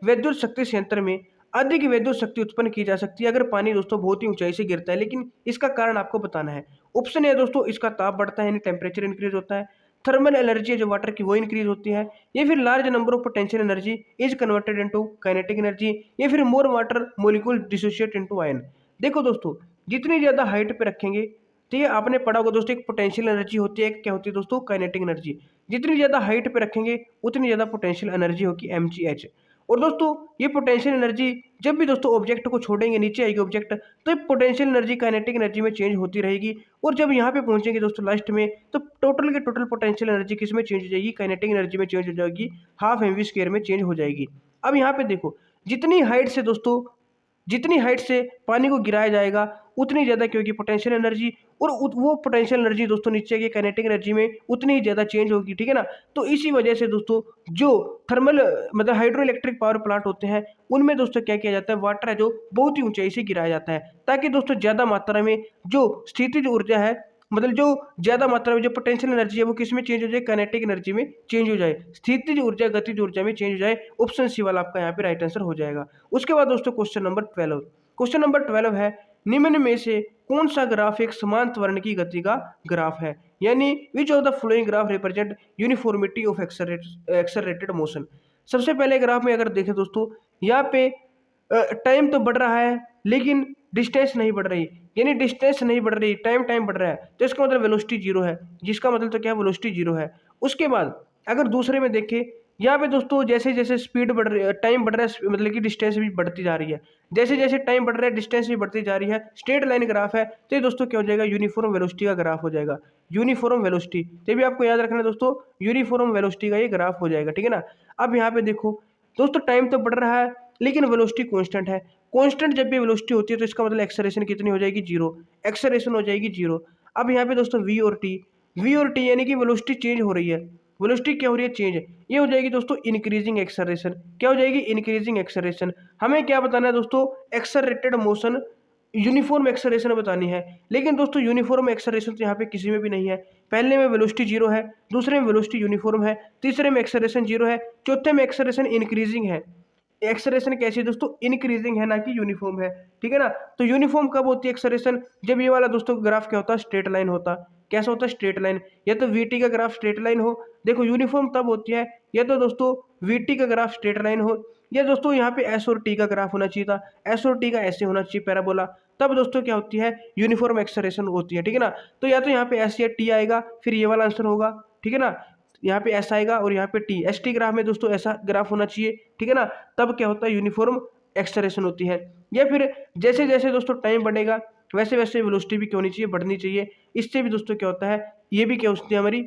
विद्युत शक्ति संयंत्र में अधिक विद्युत शक्ति उत्पन्न की जा सकती है अगर पानी दोस्तों बहुत ही ऊंचाई से गिरता है, लेकिन इसका कारण आपको बताना है। ऑप्शन है दोस्तों, इसका ताप बढ़ता है यानी टेम्परेचर इंक्रीज होता है, थर्मल एनर्जी जो वाटर की वो इंक्रीज होती है, या फिर large number of potential energy is converted into kinetic energy, या फिर more water molecule dissociate into ion. देखो दोस्तों, जितनी ज़्यादा हाइट पे रखेंगे, ठीक है, आपने पढ़ा होगा दोस्तों एक पोटेंशियल एनर्जी होती है, एक क्या होती है दोस्तों, काइनेटिक एनर्जी। जितनी ज़्यादा हाइट पे रखेंगे उतनी ज़्यादा पोटेंशियल एनर्जी होगी mgh। और दोस्तों ये पोटेंशियल एनर्जी जब भी दोस्तों ऑब्जेक्ट को छोड़ेंगे नीचे आएगी ऑब्जेक्ट, तो पोटेंशियल एनर्जी काइनेटिक एनर्जी में चेंज होती रहेगी। और जब यहाँ पे पहुंचेंगे दोस्तों लास्ट में, तो टोटल के टोटल पोटेंशियल एनर्जी किस में चेंज हो जाएगी, काइनेटिक एनर्जी में चेंज हो जाएगी, हाफ एम वी स्क्वायर में चेंज हो जाएगी। अब यहाँ पे देखो, जितनी हाइट से दोस्तों, जितनी हाइट से पानी को गिराया जाएगा उतनी ज़्यादा क्या होगी, पोटेंशियल एनर्जी, और वो पोटेंशियल एनर्जी दोस्तों नीचे की काइनेटिक एनर्जी में उतनी ही ज़्यादा चेंज होगी, ठीक है ना। तो इसी वजह से दोस्तों जो थर्मल मतलब हाइड्रो इलेक्ट्रिक पावर प्लांट होते हैं उनमें दोस्तों क्या किया जाता है, वाटर है जो बहुत ही ऊंचाई से गिराया जाता है, ताकि दोस्तों ज़्यादा मात्रा में जो स्थितिज ऊर्जा है, मतलब जो ज़्यादा मात्रा में जो पोटेंशियल एनर्जी है वो किस में चेंज हो जाए, काइनेटिक एनर्जी में चेंज हो जाए, स्थितिज ऊर्जा गतिज ऊर्जा में चेंज हो जाए। ऑप्शन सी वाला आपका यहाँ पे राइट आंसर हो जाएगा। उसके बाद दोस्तों क्वेश्चन नंबर 12। क्वेश्चन नंबर 12 है, निम्न में से कौन सा ग्राफ एक समान त्वरण की गति का ग्राफ है, यानी which of the flowing graph represent uniformity of accelerated motion. सबसे पहले ग्राफ में अगर देखें दोस्तों, यहाँ पे टाइम तो बढ़ रहा है लेकिन डिस्टेंस नहीं बढ़ रही, यानी डिस्टेंस नहीं बढ़ रही, टाइम बढ़ रहा है, तो इसका मतलब वेलोसिटी जीरो है, जिसका मतलब तो क्या है, वेलोसिटी जीरो है। उसके बाद अगर दूसरे में देखें, यहाँ पे दोस्तों जैसे जैसे स्पीड बढ़ रही है, टाइम बढ़ रहा है, मतलब कि डिस्टेंस भी बढ़ती जा रही है, जैसे जैसे टाइम बढ़ रहा है डिस्टेंस भी बढ़ती जा रही है, स्ट्रेट लाइन ग्राफ है, तो ये दोस्तों क्या हो जाएगा, यूनिफॉर्म वेलोसिटी का ग्राफ हो जाएगा। यूनिफॉर्म वेलोसिटी, तो भी आपको याद रखना है दोस्तों, यूनिफॉर्म वेलोसिटी का ये ग्राफ हो जाएगा, ठीक है ना। अब यहाँ पे देखो दोस्तों, टाइम तो बढ़ रहा है लेकिन वेलोसिटी कांस्टेंट है। कांस्टेंट जब भी वेलोसिटी होती है तो इसका मतलब एक्सेलरेशन कितनी हो जाएगी, जीरो, एक्सेलरेशन हो जाएगी जीरो। अब यहाँ पे दोस्तों वी और टी यानी कि वेलोसिटी चेंज हो रही है, वेलोसिटी क्या हो रही है, चेंज, ये हो जाएगी दोस्तों इंक्रीजिंग एक्सेलरेशन। क्या हो जाएगी, इंक्रीजिंग एक्सेलरेशन। हमें क्या बताना है दोस्तों, एक्सेलरेटेड मोशन, यूनिफॉर्म एक्सेलरेशन बतानी है, लेकिन दोस्तों यूनिफॉर्म एक्सेलरेशन तो यहाँ पे किसी में भी नहीं है। पहले में वेलोसिटी जीरो है, दूसरे में वेलोसिटी यूनिफॉर्म है, तीसरे में एक्सेलरेशन जीरो है, चौथे में एक्सेलरेशन इंक्रीजिंग है। एक्सेलरेशन कैसी है दोस्तों, इंक्रीजिंग है ना कि यूनिफॉर्म है, ठीक है ना। तो यूनिफॉर्म कब होती है एक्सेलरेशन, जब ये वाला दोस्तों ग्राफ क्या होता है, स्ट्रेट लाइन होता। कैसा होता है, स्ट्रेट लाइन, या तो वीटी का ग्राफ स्ट्रेट लाइन हो। देखो यूनिफॉर्म तब होती है या तो दोस्तों वीटी का ग्राफ स्ट्रेट लाइन हो, या दोस्तों यहाँ पे एस और टी का ग्राफ होना चाहिए था, एस और टी का ऐसे होना चाहिए पैराबोला, तब दोस्तों क्या होती है, यूनिफॉर्म एक्सेलरेशन होती है, ठीक है ना। तो या तो यहाँ पे एस या टी आएगा, फिर ये वाला आंसर होगा, ठीक है ना। यहाँ पे एस आएगा और यहाँ पे टी, एस टी ग्राफ में दोस्तों ऐसा ग्राफ होना चाहिए, ठीक है ना। तब क्या होता है, यूनिफॉर्म एक्सेलरेशन होती है। या फिर जैसे जैसे दोस्तों टाइम बढ़ेगा वैसे वैसे वेलोसिटी भी क्या होनी चाहिए, बढ़नी चाहिए। इससे भी दोस्तों क्या होता है, ये भी क्या होती है, हमारी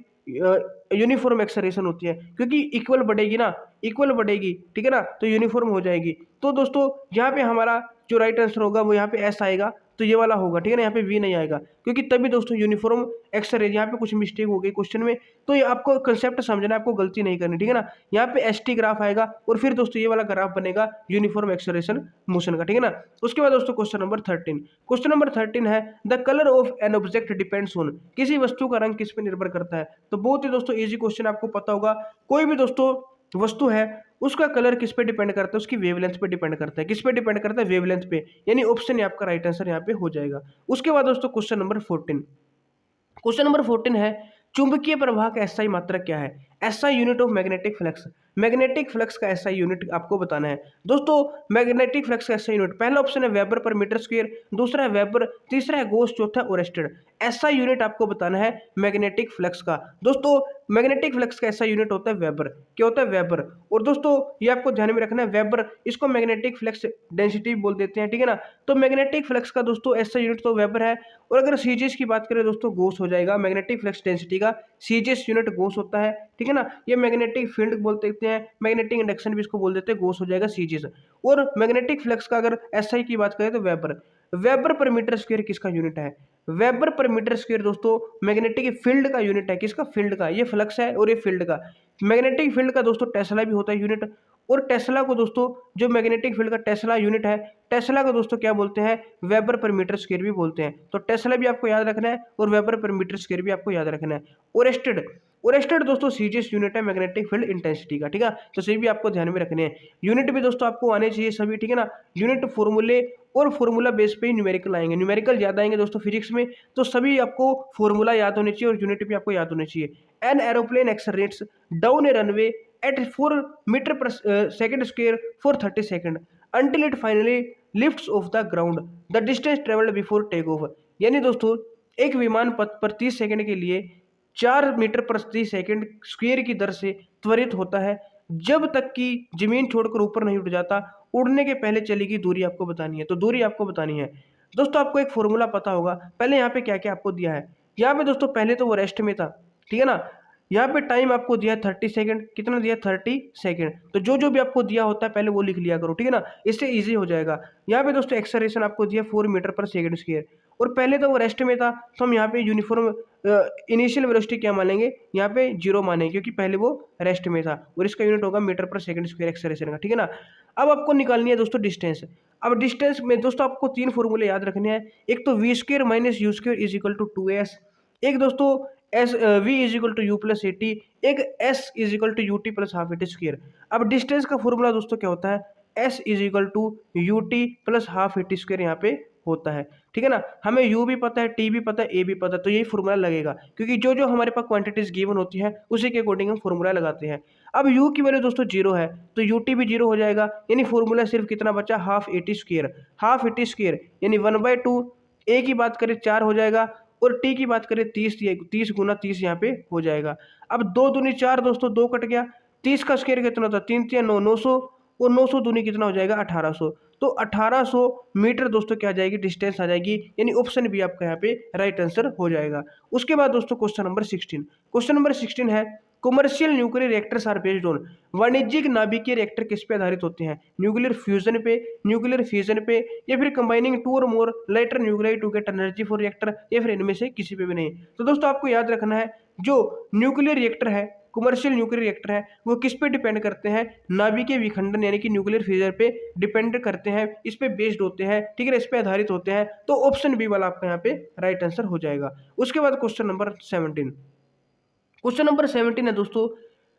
यूनिफॉर्म एक्सेलरेशन होती है, क्योंकि इक्वल बढ़ेगी ना, इक्वल बढ़ेगी, ठीक है ना, तो यूनिफॉर्म हो जाएगी। तो दोस्तों यहाँ पे हमारा जो राइट आंसर होगा वो यहाँ पे एस आएगा, तो ये वाला होगा, ठीक है ना, यहाँ पे वी नहीं आएगा, क्योंकि तभी दोस्तों यूनिफॉर्म एक्सेलरेशन। यहाँ पे कुछ मिस्टेक हो गई क्वेश्चन में, तो ये आपको कंसेप्ट समझना है, आपको गलती नहीं करनी, ठीक है ना। यहाँ पे एस टी ग्राफ आएगा और फिर दोस्तों ये वाला ग्राफ बनेगा यूनिफॉर्म एक्सेलरेशन मोशन का, ठीक है ना। उसके बाद दोस्तों क्वेश्चन नंबर 13। क्वेश्चन नंबर 13 है, the colour of an object depends on, किसी वस्तु का रंग किस पे निर्भर करता है। तो बहुत ही दोस्तों इजी क्वेश्चन, आपको पता होगा, कोई भी दोस्तों वस्तु है उसका कलर किस पे डिपेंड करता है, उसकी वेवलेंथ पे डिपेंड करता है। किस पे डिपेंड करता है, वेवलेंथ पे, यानी ऑप्शन आपका राइट आंसर यहाँ पे हो जाएगा। उसके बाद दोस्तों क्वेश्चन नंबर 14। क्वेश्चन नंबर 14 है, चुंबकीय प्रवाह का एसआई मात्रक क्या है? SI unit of magnetic flux. Magnetic flux का एसआई यूनिट आपको बताना है दोस्तों। मैग्नेटिक फ्लक्स का एसआई यूनिट, पहला ऑप्शन है वेबर पर मीटर स्क्वायर, दूसरा है वेबर, तीसरा है गोस, चौथा ओरेस्टेड। एसआई यूनिट आपको बताना है मैग्नेटिक फ्लक्स का दोस्तों। मैग्नेटिक फ्लक्स का एसआई यूनिट होता है वेबर। क्या होता है? वेबर। और दोस्तों ये आपको ध्यान में रखना है, वेबर, इसको मैग्नेटिक फ्लक्स डेंसिटी बोल देते हैं, ठीक है ना। तो मैग्नेटिक फ्लक्स का दोस्तों एसआई यूनिट तो वेबर है। और अगर सीजीएस की बात करें दोस्तों, गोस हो जाएगा। मैग्नेटिक फ्लक्स डेंसिटी का सीजीएस यूनिट गोस होता है, ठीक है ना। ये मैग्नेटिक फील्ड बोल देते हैं, मैग्नेटिक इंडक्शन भी इसको बोल देते हैं, गोस हो जाएगा सीजीएस। और मैग्नेटिक फ्लक्स का अगर एसआई की बात करें तो वेबर। वेबर पर मीटर स्क्वायर किसका यूनिट है? वेबर पर मीटर स्क्वायर दोस्तों मैग्नेटिक फील्ड का यूनिट है। किसका? फील्ड का। ये फ्लक्स है और ये फील्ड का। मैग्नेटिक फील्ड का दोस्तों टेस्ला भी होता है यूनिट। और टेस्ला को दोस्तों, जो मैग्नेटिक फील्ड का टेस्ला यूनिट है, टेस्ला को दोस्तों क्या बोलते हैं? वेबर पर मीटर स्क्वायर भी बोलते हैं। तो टेस्ला भी आपको याद रखना है और वेबर पर मीटर स्क्वायर भी आपको याद रखना है। ओरेस्टेड, ओरेस्टेड दोस्तों सीजीएस यूनिट है मैग्नेटिक फील्ड इंटेंसिटी का, ठीक है। तो सभी भी आपको ध्यान में रखने हैं। यूनिट भी दोस्तों आपको आने चाहिए सभी, ठीक है ना। यूनिट फॉर्मूले और फॉर्मूला बेस पे ही न्यूमेरिकल आएंगे, न्यूमेरिकल ज्यादा आएंगे दोस्तों फिजिक्स में। तो सभी आपको फॉर्मूला याद होने चाहिए और यूनिट भी आपको याद होने चाहिए। An aeroplane accelerates down A runway at 4 meter per second square for 30 seconds until it finally lifts off the ground. The distance traveled before takeoff. यानी दोस्तों एक विमान पथ पर 30 सेकंड के लिए 4 मीटर प्रति सेकंड स्क्वायर की दर से त्वरित होता है जब तक कि जमीन छोड़कर ऊपर नहीं उठ जाता। उड़ने के पहले चली गई दूरी आपको बतानी है। तो दूरी आपको बतानी है दोस्तों। आपको एक फॉर्मूला पता होगा। पहले यहाँ पे क्या क्या आपको दिया है। यहाँ पे दोस्तों पहले तो वो रेस्ट में था, ठीक है ना। यहाँ पे टाइम आपको दिया 30 सेकंड। कितना दिया? 30 सेकंड। तो जो जो भी आपको दिया होता है पहले वो लिख लिया करो, ठीक है ना। इससे इजी हो जाएगा। यहाँ पे दोस्तों एक्सेलरेशन आपको दिया 4 मीटर पर सेकंड स्क्वायर। और पहले तो वो रेस्ट में था, तो हम यहाँ पे यूनिफॉर्म इनिशियल वेलोसिटी क्या मानेंगे? यहाँ पे 0 मानेंगे, क्योंकि पहले वो रेस्ट में था। और इसका यूनिट होगा मीटर पर सेकंड स्क्वायर एक्सेलरेशन का, ठीक है ना। अब आपको निकालनी है दोस्तों डिस्टेंस। अब डिस्टेंस में दोस्तों आपको 3 फॉर्मूले याद रखने हैं। एक तो v square minus u square is equal to 2s। एक दोस्तों s v is equal to u plus a t. एक s is equal to u t plus half a t square. अब डिस्टेंस का फॉर्मूला दोस्तों क्या होता है? S is equal to u t plus half a t square यहाँ पे होता है, ठीक है ना। हमें यू भी पता है, टी भी पता है, ए भी पता है। तो यही फॉर्मूला लगेगा, क्योंकि जो जो हमारे पास क्वांटिटीज गिवन होती है उसी के अकॉर्डिंग हम फॉर्मूला लगाते हैं। अब यू की वैल्यू दोस्तों 0 है, तो यू टी भी 0 हो जाएगा। यानी फॉर्मूला सिर्फ कितना बचा? Half a t square. Half a t square यानी 1/2। ए की बात करें 4 हो जाएगा, और टी की बात करें 30, 30 गुना 30 यहाँ पे हो जाएगा। अब 2 दूनी 4 दोस्तों, 2 कट गया। 30 का स्क्वायर कितना होता है? 3 3 9, 900। और 900 दूनी कितना हो जाएगा? 1800। तो 1800 मीटर दोस्तों क्या आ जाएगी? डिस्टेंस आ जाएगी। यानी ऑप्शन भी आपका यहाँ पे राइट आंसर हो जाएगा। उसके बाद दोस्तों क्वेश्चन नंबर 16। क्वेश्चन नंबर 16 है, commercial nuclear reactors are based on. वाणिज्यिक नाभिकीय रिएक्टर किस पे आधारित होते हैं? न्यूक्लियर फ्यूजन पे, न्यूक्लियर फिजन पे, या फिर कंबाइनिंग 2 और more lighter nuclei to get energy for reactor, या फिर इनमें से किसी पे भी नहीं। तो दोस्तों आपको याद रखना है, जो न्यूक्लियर रिएक्टर है, कमर्शियल न्यूक्लियर रिएक्टर है, वो किस पे डिपेंड करते हैं? नाभिकीय विखंडन यानी कि न्यूक्लियर फिजन पे डिपेंड करते हैं। इस पे बेस्ड होते हैं, ठीक है, इस पे आधारित होते हैं। तो ऑप्शन बी वाला आपका यहाँ पे राइट आंसर हो जाएगा। उसके बाद क्वेश्चन नंबर 17। क्वेश्चन नंबर 17 है दोस्तों,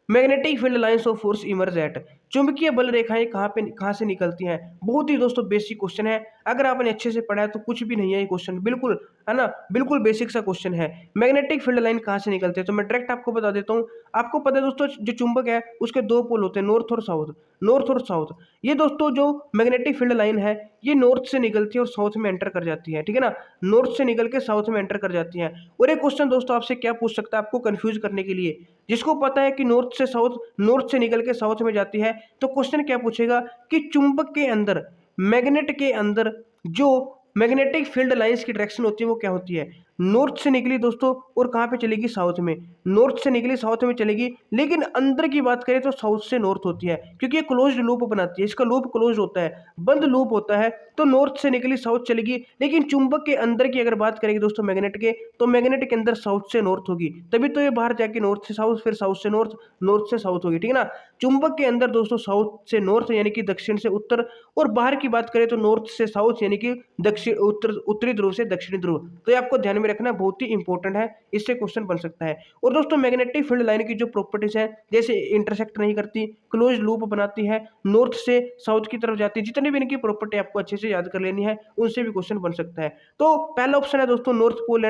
magnetic field lines of force emerge at. चुंबकीय बल रेखाएं कहाँ से निकलती हैं? बहुत ही दोस्तों बेसिक क्वेश्चन है। अगर आपने अच्छे से पढ़ा है तो कुछ भी नहीं है ये क्वेश्चन, बिल्कुल, है ना, बिल्कुल बेसिक सा क्वेश्चन है। मैग्नेटिक फील्ड लाइन कहाँ से निकलती है? तो मैं डायरेक्ट आपको बता देता हूँ। आपको पता है दोस्तों, जो चुंबक है उसके 2 पोल होते हैं, नॉर्थ और साउथ। नॉर्थ और साउथ, ये दोस्तों जो मैग्नेटिक फील्ड लाइन है ये नॉर्थ से निकलती है और साउथ में एंटर कर जाती है, ठीक है ना। नॉर्थ से निकल के साउथ में एंटर कर जाती है। और एक क्वेश्चन दोस्तों आपसे क्या पूछ सकता है, आपको कंफ्यूज करने के लिए, जिसको पता है कि नॉर्थ से साउथ, नॉर्थ से निकल के साउथ में जाती है, तो क्वेश्चन क्या पूछेगा कि चुंबक के अंदर, मैग्नेट के अंदर जो मैग्नेटिक फील्ड लाइंस की डायरेक्शन होती है वो क्या होती है? नॉर्थ से निकली दोस्तों और कहाँ पे चलेगी? साउथ में। नॉर्थ से निकली साउथ में चलेगी, लेकिन अंदर की बात करें तो साउथ से नॉर्थ होती है, क्योंकि ये क्लोज्ड लूप बनाती है। इसका लूप क्लोज होता है, बंद लूप होता है। तो नॉर्थ से निकली साउथ चलेगी, लेकिन चुंबक के अंदर की अगर बात करेंगे दोस्तों मैग्नेट के, तो मैग्नेट के अंदर साउथ से नॉर्थ होगी, तभी तो ये बाहर जाके नॉर्थ से साउथ, फिर साउथ से नॉर्थ, नॉर्थ से साउथ होगी, ठीक है ना। चुंबक के अंदर दोस्तों साउथ से नॉर्थ यानी कि दक्षिण से उत्तर, और बाहर की बात करें तो नॉर्थ से साउथ यानी कि दक्षिण उत्तरी ध्रुव से दक्षिणी ध्रुव। तो ये आपको ध्यान में रखना, बहुत ही इंपॉर्टेंट है, इससे क्वेश्चन बन सकता है। और दोस्तों मैग्नेटिक फील्ड लाइन की जो प्रॉपर्टीज है, जैसे इंटरसेक्ट नहीं करती, क्लोज लूप बनाती है, नॉर्थ से साउथ की तरफ जाती है, जितनी भी इनकी प्रॉपर्टी आपको अच्छे से याद कर लेनी है, उनसे भी क्वेश्चन बन सकता है। तो पहला ऑप्शन है दोस्तों north pole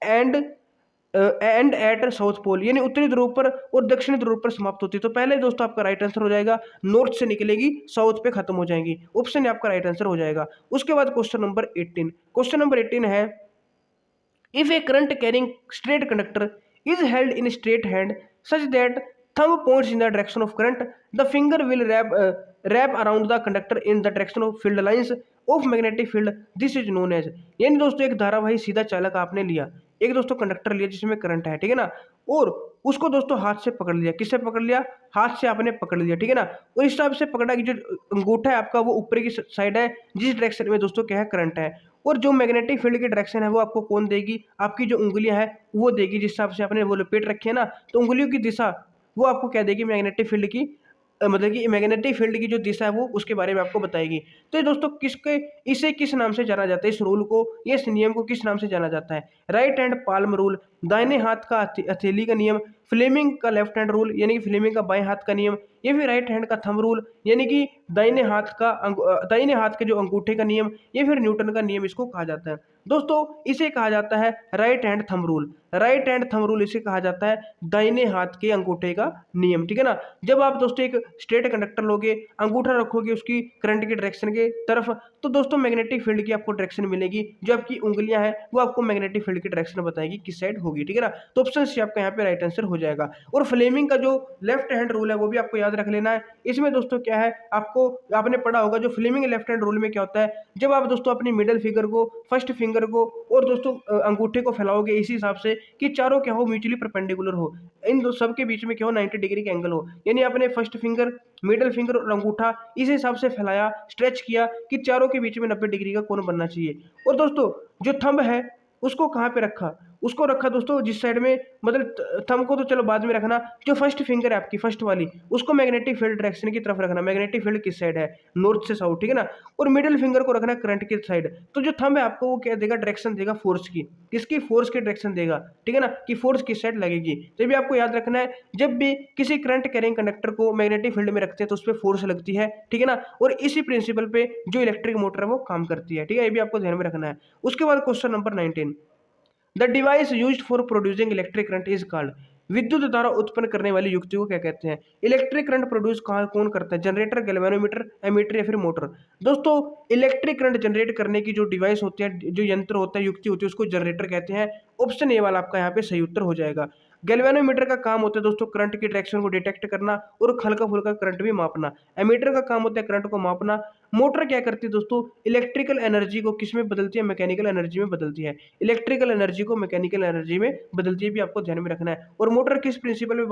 end end at south pole, यानी उत्तरी ध्रुव पर और दक्षिणी ध्रुव पर समाप्त होती है। तो पहले दोस्तों आपका राइट आंसर हो जाएगा नॉर्थ से निकलेगी साउथ पे खत्म हो जाएंगी, ऑप्शन आपका राइट आंसर हो जाएगा। उसके बाद क्वेश्चन नंबर 18, क्वेश्चन नंबर 18 है if A current carrying straight conductor is held in straight hand such that thumb points in the direction of current, the finger will wrap around the conductor in the direction of field lines of magnetic field, this is known as। यानी दोस्तों एक धारावाही सीधा चालक आपने लिया, एक दोस्तों conductor लिया जिसमें करंट है, ठीक है ना, और उसको दोस्तों हाथ से पकड़ लिया। किससे पकड़ लिया? हाथ से आपने पकड़ लिया, ठीक है ना। और इस हिसाब से पकड़ा कि जो अंगूठा है आपका वो ऊपर की साइड है जिस डायरेक्शन में दोस्तों क्या है करंट है, और जो मैग्नेटिक फील्ड की डायरेक्शन है वो आपको कौन देगी? आपकी जो उंगलियां है वो देगी। जिस हिसाब से आपने वो लपेट रखी है ना, तो उंगलियों की दिशा वो आपको क्या देगी? मैग्नेटिक फील्ड की मतलब कि मैग्नेटिक फील्ड की जो दिशा है वो उसके बारे में आपको बताएगी। तो ये दोस्तों इसे किस नाम से जाना जाता है? इस रूल को, ये इस नियम को किस नाम से जाना जाता है? राइट हैंड पाल्म रूल, दाहिने हाथ का हथेली का नियम, फ्लेमिंग का लेफ्ट हैंड रूल यानी कि फ्लेमिंग का बाएं हाथ का नियम, या फिर राइट हैंड का थंब रूल यानी कि दाहिने हाथ के जो अंगूठे का नियम, या फिर न्यूटन का नियम इसको कहा जाता है। दोस्तों इसे कहा जाता है right hand thumb rule. Right hand thumb rule इसे कहा जाता है दाहिने हाथ के अंगूठे का नियम, ठीक है ना। जब आप दोस्तों एक स्ट्रेट कंडक्टर लोगे, अंगूठा रखोगे उसकी करंट की डायरेक्शन के तरफ, तो दोस्तों मैग्नेटिक फील्ड की आपको डायरेक्शन मिलेगी। जो आपकी उंगलियां हैं वो आपको मैग्नेटिक फील्ड की डायरेक्शन बताएगी किस साइड होगी, ठीक है ना। तो ऑप्शन सी आपका यहाँ पे राइट आंसर हो जाएगा। और फ्लेमिंग का जो लेफ्ट हैंड रूल है वो भी आपको याद रख लेना है। इसमें दोस्तों क्या है, आपने पढ़ा होगा जो फ्लेमिंग लेफ्ट हैंड रूल में क्या होता है, जब आप दोस्तों अपनी मिडिल फिंगर को, फर्स्ट फिंगर को और दोस्तों अंगूठे को फैलाओगे इसी हिसाब से कि चारों क्या हो, म्यूचुअली परपेंडिकुलर हो, इन दो सब के बीच में क्या हो, 90 डिग्री का एंगल हो। यानी आपने फर्स्ट फिंगर, मिडिल फिंगर और अंगूठा इस हिसाब से फैलाया, स्ट्रेच किया कि चारों के बीच में 90 डिग्री का कोण बनना चाहिए। और दोस्तों जो थंब है उसको कहाँ पे रखा? उसको रखा दोस्तों जिस साइड में, मतलब थंब को तो चलो बाद में रखना, जो फर्स्ट फिंगर है आपकी फर्स्ट वाली उसको मैग्नेटिक फील्ड डायरेक्शन की तरफ रखना। मैग्नेटिक फील्ड किस साइड है? नॉर्थ से साउथ, ठीक है ना। और मिडिल फिंगर को रखना करंट की साइड। तो जो थंब है आपको वो क्या देगा? डायरेक्शन देगा फोर्स की। किसकी? फोर्स की डायरेक्शन देगा, ठीक है ना, कि फोर्स किस साइड लगेगी। तो भी आपको याद रखना है, जब भी किसी करंट कैरिंग कंडक्टर को मैग्नेटिक फील्ड में रखते हैं तो उस पर फोर्स लगती है, ठीक है ना। और इसी प्रिंसिपल पे जो इलेक्ट्रिक मोटर है वो काम करती है, ठीक है, ये भी आपको ध्यान में रखना है। उसके बाद question number 19, the device used for producing electric current is called, विद्युत धारा उत्पन्न करने वाली युक्ति को क्या कहते हैं? इलेक्ट्रिक करंट प्रोड्यूस कौन करता है? जनरेटर, गैल्वेनोमीटर, एमीटर या फिर मोटर। दोस्तों इलेक्ट्रिक करंट जनरेट करने की जो डिवाइस होती है, जो यंत्र होता है, युक्ति होती है, उसको जनरेटर कहते हैं। ऑप्शन ए वाला आपका यहाँ पे सही उत्तर हो जाएगा। गैल्वेनोमीटर का काम होता है दोस्तों करंट की डायरेक्शन को डिटेक्ट करना और हल्का फुल्का करंट भी मापना। एमीटर का काम होता है करंट को मापना। मोटर क्या करती है दोस्तों? इलेक्ट्रिकल एनर्जी को किस में बदलती है? मैकेनिकल एनर्जी में बदलती है। इलेक्ट्रिकल एनर्जी को मैकेनिकल एनर्जी में बदलती है, भी आपको ध्यान में रखना है। और मोटर किस प्रिंसिपल में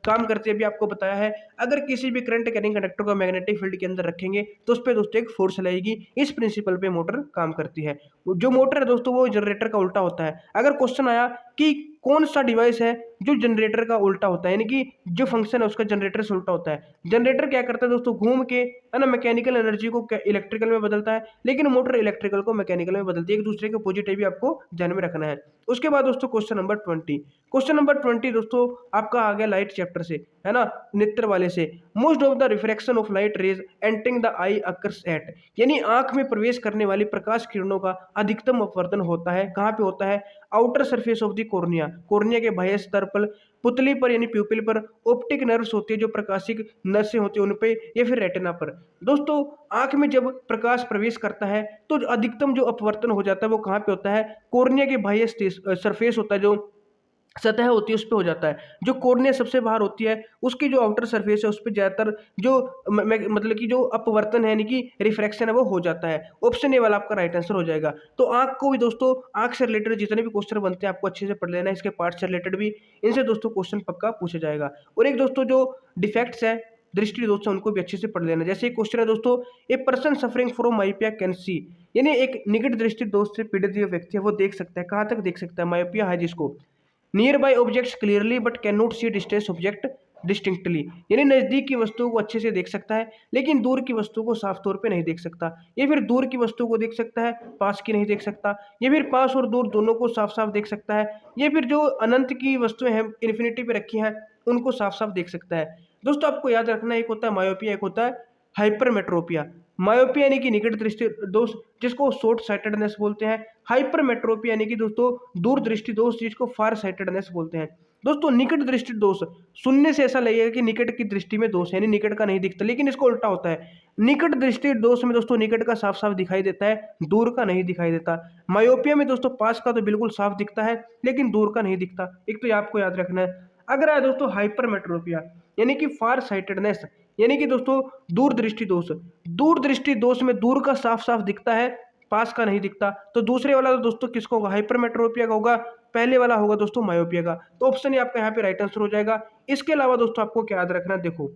काम करती है भी आपको बताया है। अगर किसी भी करंट कैरिंग कंडक्टर को मैग्नेटिक फील्ड के अंदर रखेंगे तो उस पर दोस्तों एक फोर्स लगेगी, इस प्रिंसिपल पे मोटर काम करती है। जो मोटर है दोस्तों वो जनरेटर का उल्टा होता है। अगर क्वेश्चन आया कि कौन सा डिवाइस है जो जनरेटर का उल्टा होता है, यानी कि जो फंक्शन है उसका जनरेटर से उल्टा होता है। जनरेटर क्या करता है दोस्तों? घूम के है ना मैकेनिकल एनर्जी को इलेक्ट्रिकल में बदलता है, लेकिन मोटर इलेक्ट्रिकल को मैकेनिकल में बदलती है। एक दूसरे के अपोजिट है, भी आपको ध्यान में रखना है। उसके बाद दोस्तों क्वेश्चन नंबर 20, क्वेश्चन नंबर 20 दोस्तों आपका आ गया लाइट चैप्टर से, है ना, नेत्र वाले से। Most of the refraction of light rays entering the I occurs at, यानी आंख में प्रवेश करने वाली प्रकाश किरणों का अधिकतम अपवर्तन होता है, कहाँ पे होता है? Outer surface of the cornea, cornea के बाह्य स्तर पर, पुतली पर यानी प्यूपिल पर, ऑप्टिक नर्व्स होती है जो प्रकाशिक नसें होती है उन पे, या फिर रेटिना पर। दोस्तों आंख में जब प्रकाश प्रवेश करता है तो अधिकतम जो अपवर्तन हो जाता है वो कहाँ पे होता है? कोर्निया के बाह्य सरफेस होता है, जो सतह होती है उस पर हो जाता है। जो कोर्निया सबसे बाहर होती है उसकी जो आउटर सरफेस है उस पर ज़्यादातर जो मतलब कि जो अपवर्तन है यानी कि रिफ्रैक्शन है वो हो जाता है। ऑप्शन ए वाला आपका राइट आंसर हो जाएगा। तो आंख को भी दोस्तों, आंख से रिलेटेड जितने भी क्वेश्चन बनते हैं आपको अच्छे से पढ़ लेना है। इसके पार्ट से रिलेटेड भी इनसे दोस्तों क्वेश्चन पक्का पूछा जाएगा। और एक दोस्तों जो डिफेक्ट्स है, दृष्टि दोस्तों, उनको भी अच्छे से पढ़ लेना। जैसे एक क्वेश्चन है दोस्तों, a person suffering from myopia can see, यानी एक निकट दृष्टि दोष से पीड़ित जो व्यक्ति है वो देख सकता है, कहाँ तक देख सकता है? मायोपिया है जिसको। Near by objects clearly but can not see distance object distinctly, यानी नज़दीक की वस्तुओं को अच्छे से देख सकता है लेकिन दूर की वस्तु को साफ तौर पे नहीं देख सकता। या फिर दूर की वस्तु को देख सकता है, पास की नहीं देख सकता। या फिर पास और दूर दोनों को साफ साफ देख सकता है। या फिर जो अनंत की वस्तुएं हैं, इन्फिनिटी पे रखी हैं, उनको साफ साफ देख सकता है। दोस्तों आपको याद रखना, एक होता है मायोपिया, एक होता है हाइपरमेट्रोपिया। मायोपिया यानी कि निकट दृष्टि दोष जिसको शॉर्ट साइटेडनेस बोलते हैं। हाइपरमेट्रोपिया यानी कि दोस्तों दूर दृष्टि दोष जिसको फार साइटेडनेस बोलते हैं। दोस्तों निकट दृष्टि दोष सुनने से ऐसा लगेगा कि निकट की दृष्टि में दोष है, यानी निकट का नहीं दिखता, लेकिन इसको उल्टा होता है। निकट दृष्टि दोष में दोस्तों निकट का साफ साफ दिखाई देता है, दूर का नहीं दिखाई देता। मायोपिया में दोस्तों पास का तो बिल्कुल साफ दिखता है लेकिन दूर का नहीं दिखता। एक तो ये आपको याद रखना है। अगर आए दोस्तों हाइपरमेट्रोपिया यानी कि फार साइटेडनेस यानी कि दोस्तों दूर दृष्टि दोष। दूर दृष्टि दोष में दूर का साफ साफ दिखता है, पास का नहीं दिखता। तो दूसरे वाला तो दोस्तों किसका होगा, हाइपरमेट्रोपिया का होगा। पहले वाला होगा दोस्तों मायोपिया का। तो ऑप्शन ही आपका यहाँ पे राइट आंसर हो जाएगा। इसके अलावा दोस्तों आपको क्या याद रखना, देखो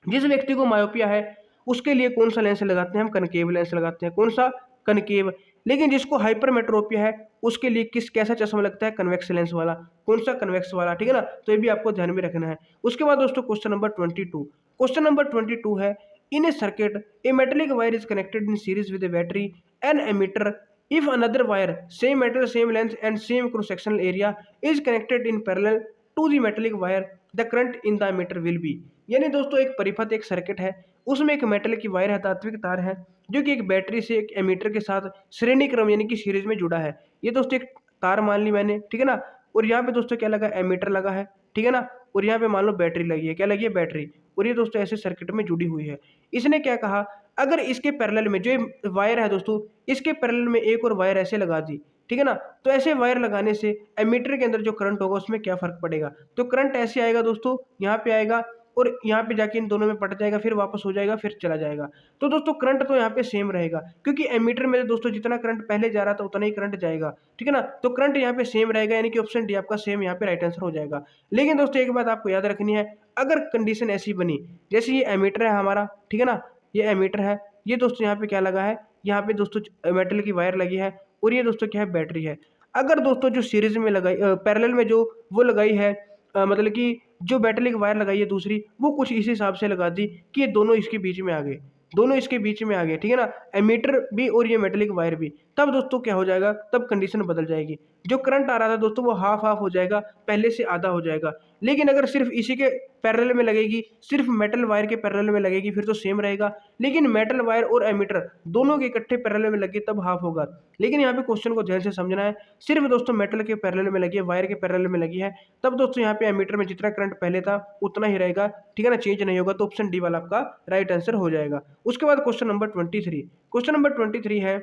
जिस व्यक्ति को मायोपिया है उसके लिए कौन सा लेंस लगाते हैं हम, कनकेव लेंस लगाते हैं। कौन सा, कनकेव। लेकिन जिसको हाइपरमेट्रोपिया है उसके लिए कैसा चश्मा लगता है, कन्वेक्स लेंस वाला। कौन सा, कन्वेक्स वाला, ठीक है ना। तो ये भी आपको ध्यान में रखना है। उसके बाद दोस्तों क्वेश्चन नंबर 22। क्वेश्चन नंबर 22 है, in a circuit a metallic wire is connected in series with a battery and ammeter if another wire same metal same length and same cross sectional area is connected in parallel to the metallic wire the current in the emitter will be। यानी दोस्तों एक परिपथ, एक circuit है, उसमें एक metal की wire है, धात्विक तार है, जो कि एक बैटरी से एक एमीटर के साथ श्रेणी क्रम यानी कि सीरीज में जुड़ा है। ये दोस्तों एक तार मान ली मैंने, ठीक है ना। और यहाँ पे दोस्तों क्या लगा, एमीटर लगा है, ठीक है ना। और यहाँ पे मान लो बैटरी लगी है, क्या लगी है, बैटरी। और ये दोस्तों ऐसे सर्किट में जुड़ी हुई है। इसने क्या कहा, अगर इसके पैरेलल में जो वायर है दोस्तों, इसके पैरेलल में एक और वायर ऐसे लगा दी, ठीक है ना। तो ऐसे वायर लगाने से एमीटर के अंदर जो करंट होगा उसमें क्या फर्क पड़ेगा। तो करंट ऐसे आएगा दोस्तों, यहाँ पे आएगा और यहाँ पे जाके इन दोनों में पट जाएगा, फिर वापस हो जाएगा, फिर चला जाएगा। तो दोस्तों करंट तो यहाँ पे सेम रहेगा, क्योंकि एमीटर में दोस्तों जितना करंट पहले जा रहा था उतना ही करंट जाएगा, ठीक है ना। तो करंट यहाँ पे सेम रहेगा, यानी कि ऑप्शन डी आपका सेम यहाँ पे राइट आंसर हो जाएगा। लेकिन दोस्तों एक बात आपको याद रखनी है, अगर कंडीशन ऐसी बनी, जैसे ये एमीटर है हमारा, ठीक है ना, ये एमीटर है, ये दोस्तों यहाँ पे क्या लगा है, यहाँ पे दोस्तों मेटल की वायर लगी है, और ये दोस्तों क्या है, बैटरी है। अगर दोस्तों जो सीरीज में लगाई पैरेलल में जो वो लगाई है, मतलब कि जो बैटरी की वायर लगाई है दूसरी, वो कुछ इस हिसाब से लगा दी कि ये दोनों इसके बीच में आ गए, दोनों इसके बीच में आ गए, ठीक है ना, एमीटर भी और ये मेटेलिक वायर भी। तब दोस्तों क्या हो जाएगा, तब कंडीशन बदल जाएगी। जो करंट आ रहा था दोस्तों वो हाफ हाफ हो जाएगा, पहले से आधा हो जाएगा। लेकिन अगर सिर्फ इसी के पैरेलल में लगेगी, सिर्फ मेटल वायर के पैरेलल में लगेगी, फिर तो सेम रहेगा। लेकिन मेटल वायर और एमीटर दोनों के इकट्ठे पैरेलल में लगे तब हाफ होगा। लेकिन यहाँ पे क्वेश्चन को ध्यान से समझना है, सिर्फ दोस्तों मेटल के पैरेलल में लगी है, वायर के पैरेलल में लगी है, तब दोस्तों यहाँ पे एमीटर में जितना करंट पहले था उतना ही रहेगा, ठीक है ना, चेंज नहीं होगा। तो ऑप्शन डी वाला आपका राइट आंसर हो जाएगा। उसके बाद क्वेश्चन नंबर 23। क्वेश्चन नंबर 23 है,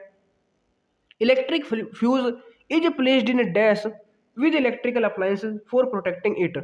electric fuse is placed in dash with electrical appliance for protecting it.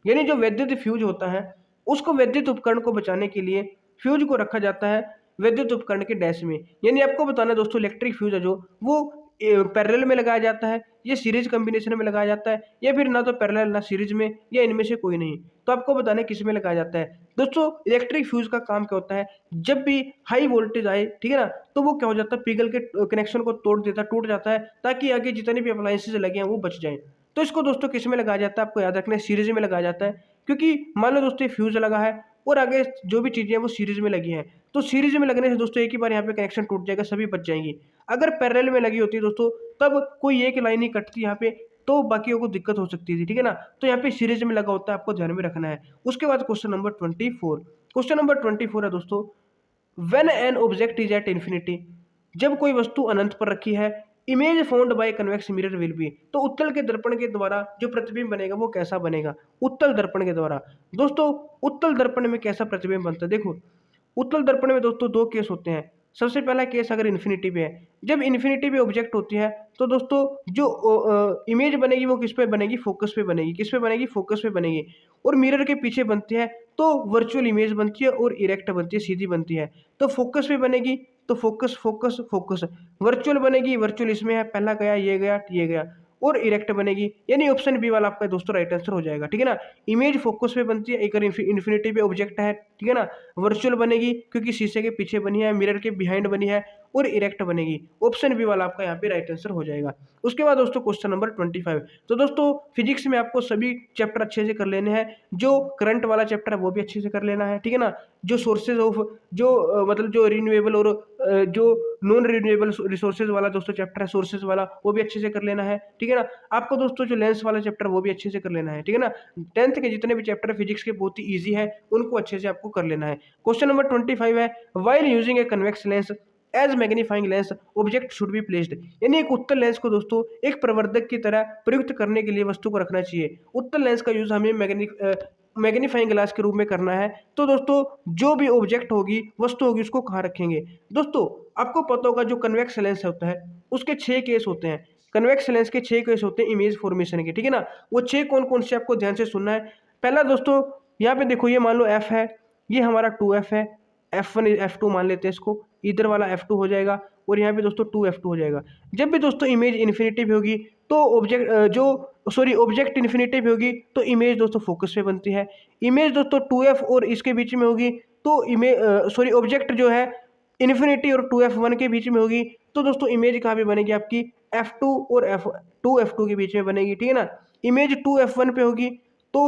यानी जो वैद्युत फ्यूज होता है उसको वैद्युत उपकरण को बचाने के लिए फ्यूज को रखा जाता है वैद्युत उपकरण के डैश में। यानी आपको बताना है दोस्तों, इलेक्ट्रिक फ्यूज है जो वो पैरेलल में लगाया जाता है, ये सीरीज कॉम्बिनेशन में लगाया जाता है, या फिर ना तो पैरेलल ना सीरीज में, या इनमें से कोई नहीं। तो आपको बताना है किस में लगाया जाता है। दोस्तों इलेक्ट्रिक फ्यूज का काम क्या होता है, जब भी हाई वोल्टेज आए, ठीक है ना, तो वो क्या हो जाता है, पिघल के कनेक्शन को तोड़ देता है, टूट जाता है, ताकि आगे जितने भी अप्लायंसेज लगे हैं वो बच जाएं। तो इसको दोस्तों किस में लगाया जाता है, आपको याद रखना है, सीरीज में लगाया जाता है। क्योंकि मान लो दोस्तों फ्यूज लगा है और आगे जो भी चीज़ें हैं वो सीरीज में लगी हैं, तो सीरीज में लगने से दोस्तों एक ही बार यहाँ पे कनेक्शन टूट जाएगा, सभी बच जाएंगी। अगर पैरेलल में लगी होती है दोस्तों, तब कोई एक लाइन ही कटती यहाँ पे, तो बाकियों को दिक्कत हो सकती थी, ठीक है ना। तो यहाँ पे सीरीज में लगा होता है, आपको ध्यान में रखना है। उसके बाद क्वेश्चन नंबर 24। क्वेश्चन नंबर 24 है दोस्तों, when an object is at infinity, जब कोई वस्तु अनंत पर रखी है, image found by convex mirror will be, तो उत्तल के दर्पण के द्वारा जो प्रतिबिंब बनेगा वो कैसा बनेगा, उत्तल दर्पण के द्वारा। दोस्तों उत्तल दर्पण में कैसा प्रतिबिंब बनता है, देखो उत्तल दर्पण में दोस्तों दो केस होते हैं। सबसे पहला केस अगर इन्फिनिटी पे है, जब इन्फिनिटी पे ऑब्जेक्ट होती है तो दोस्तों जो इमेज बनेगी वो किस पे बनेगी, फोकस पे बनेगी, किस पे बनेगी, फोकस पे बनेगी। और मिरर के पीछे बनती है तो वर्चुअल इमेज बनती है और इरेक्ट बनती है, सीधी बनती है। तो फोकस पे बनेगी तो फोकस फोकस फोकस, वर्चुअल बनेगी, वर्चुअल इसमें है, पहला गया ये गया ये गया, और इरेक्ट बनेगी, यानी ऑप्शन बी वाला आपका दोस्तों राइट आंसर हो जाएगा, ठीक है ना। इमेज फोकस पे बनती है, एक इन्फिनिटी पे ऑब्जेक्ट है, ठीक है ना, वर्चुअल बनेगी क्योंकि शीशे के पीछे बनी है, मिरर के बिहाइंड बनी है, और इरेक्ट बनेगी। ऑप्शन बी वाला आपका यहाँ पे राइट आंसर हो जाएगा। उसके बाद दोस्तों क्वेश्चन नंबर 25। तो दोस्तों फिजिक्स में आपको सभी चैप्टर अच्छे से कर लेने हैं, जो करंट वाला चैप्टर है वो भी अच्छे से कर लेना है, ठीक है ना। जो सोर्सेज ऑफ जो मतलब जो रिन्यूएबल और जो नॉन रिन्यूएबल रिसोर्सेज वाला दोस्तों चैप्टर है, सोर्सेज वाला, वो भी अच्छे से कर लेना है, ठीक है ना। आपको दोस्तों जो लेंस वाला चैप्टर वो भी अच्छे से कर लेना है, ठीक है ना। 10th के जितने भी चैप्टर फिजिक्स के बहुत ही ईजी है, उनको अच्छे से आपको आपको कर लेना है। क्वेश्चन नंबर 25 है, while using a convex lens as magnifying lens object should be placed. यानी एक उत्तल लेंस को दोस्तों एक प्रवर्धक की तरह प्रयुक्त करने के लिए वस्तु को रखना चाहिए। उत्तल लेंस का यूज हमें मैग्नीफाइंग ग्लास के रूप में करना है। तो दोस्तों जो भी ऑब्जेक्ट होगी, वस्तु होगी, उसको कहाँ रखेंगे? दोस्तों आपको पता होगा जो कन्वेक्स लेंस होता है उसके 6 केस होते हैं। कन्वेक्स लेंस के 6 केस होते हैं इमेज फॉर्मेशन के, ठीक है ना। वो 6 कौन कौन से आपको ध्यान से सुनना है। पहला दोस्तों यहाँ पे देखो, ये मान लो एफ है, ये हमारा 2f है, f1 f2 मान लेते हैं इसको, इधर वाला f2 हो जाएगा और यहाँ पे दोस्तों 2f2 हो जाएगा। जब भी दोस्तों इमेज इन्फिनिटिव होगी तो ऑब्जेक्ट इन्फिनिटिव होगी तो इमेज दोस्तों फोकस पे बनती है। इमेज दोस्तों 2f और इसके बीच में होगी तो ऑब्जेक्ट जो है इन्फिनिटी और 2f1 के बीच में होगी तो दोस्तों इमेज कहाँ पे बनेगी? आपकी f2 और 2f2 के बीच में बनेगी, ठीक है ना। इमेज 2f1 पे होगी तो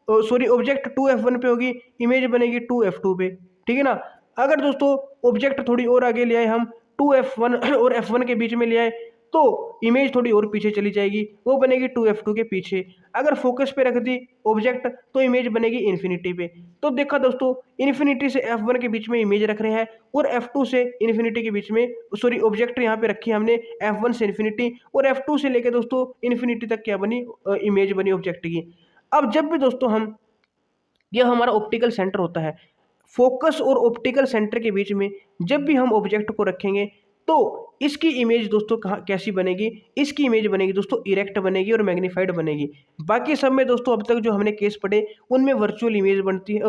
ऑब्जेक्ट 2f1 पे होगी, इमेज बनेगी 2f2 पे, ठीक है ना। अगर दोस्तों ऑब्जेक्ट थोड़ी और आगे ले आए हम, 2f1 और f1 के बीच में ले आए तो इमेज थोड़ी और पीछे चली जाएगी, वो बनेगी 2f2 के पीछे। अगर फोकस पे रख दी ऑब्जेक्ट तो इमेज बनेगी इन्फिनिटी पे। तो देखा दोस्तों, इन्फिनिटी से f1 के बीच में इमेज रख रहे हैं और f2 से इन्फिनिटी के बीच में ऑब्जेक्ट यहाँ पे रखी है हमने f1 से इन्फिनिटी, और f2 से लेके दोस्तों इन्फिनिटी तक क्या बनी? इमेज बनी ऑब्जेक्ट की। अब जब भी दोस्तों हम, यह हमारा ऑप्टिकल सेंटर होता है, फोकस और ऑप्टिकल सेंटर के बीच में जब भी हम ऑब्जेक्ट को रखेंगे तो इसकी इमेज दोस्तों कहाँ कैसी बनेगी? इसकी इमेज बनेगी दोस्तों इरेक्ट बनेगी और मैग्नीफाइड बनेगी। बाकी सब में दोस्तों अब तक जो हमने केस पढ़े उनमें वर्चुअल इमेज बनती है,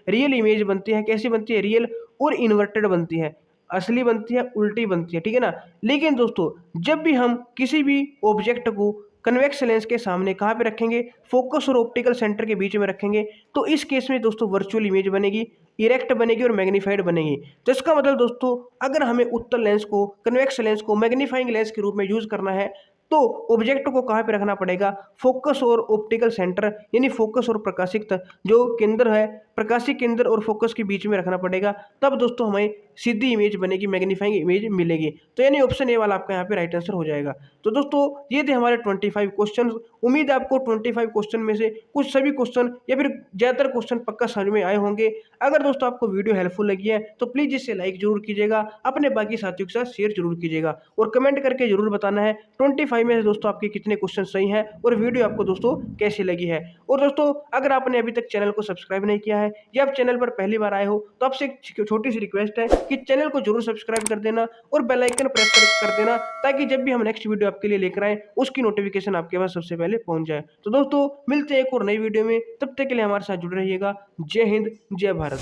रियल इमेज बनती है। कैसी बनती है? रियल और इन्वर्टेड बनती है, असली बनती है, उल्टी बनती है, ठीक है ना। लेकिन दोस्तों जब भी हम किसी भी ऑब्जेक्ट को कन्वेक्स लेंस के सामने कहाँ पे रखेंगे? फोकस और ऑप्टिकल सेंटर के बीच में रखेंगे तो इस केस में दोस्तों वर्चुअल इमेज बनेगी, इरेक्ट बनेगी और मैग्नीफाइड बनेगी। तो इसका मतलब दोस्तों अगर हमें उत्तल लेंस को, कन्वेक्स लेंस को मैग्नीफाइंग लेंस के रूप में यूज करना है तो ऑब्जेक्ट को कहाँ पे रखना पड़ेगा? फोकस और ऑप्टिकल सेंटर, यानी फोकस और प्रकाशिक जो केंद्र है, प्रकाशिक केंद्र और फोकस के बीच में रखना पड़ेगा। तब दोस्तों हमें सीधी इमेज बनेगी, मैग्नीफाइंग इमेज मिलेगी। तो यानी ऑप्शन ए वाला आपका यहाँ पे राइट आंसर हो जाएगा। तो दोस्तों ये थे हमारे 25 क्वेश्चन। उम्मीद है आपको 25 क्वेश्चन में से कुछ सभी क्वेश्चन या फिर ज़्यादातर क्वेश्चन पक्का समझ में आए होंगे। अगर दोस्तों आपको वीडियो हेल्पफुल लगी है तो प्लीज़ इसे लाइक जरूर कीजिएगा, अपने बाकी साथियों के साथ शेयर जरूर कीजिएगा और कमेंट करके जरूर बताना है 25 में से दोस्तों आपके कितने क्वेश्चन सही हैं और वीडियो आपको दोस्तों कैसी लगी है। और दोस्तों अगर आपने अभी तक चैनल को सब्सक्राइब नहीं किया है या आप चैनल पर पहली बार आए हो तो आपसे एक छोटी सी रिक्वेस्ट है कि चैनल को जरूर सब्सक्राइब कर देना और बेल आइकन प्रेस कर देना, ताकि जब भी हम नेक्स्ट वीडियो आपके लिए लेकर आए उसकी नोटिफिकेशन आपके पास सबसे पहले पहुंच जाए। तो दोस्तों मिलते हैं एक और नई वीडियो में, तब तक के लिए हमारे साथ जुड़े रहिएगा। जय हिंद, जय भारत।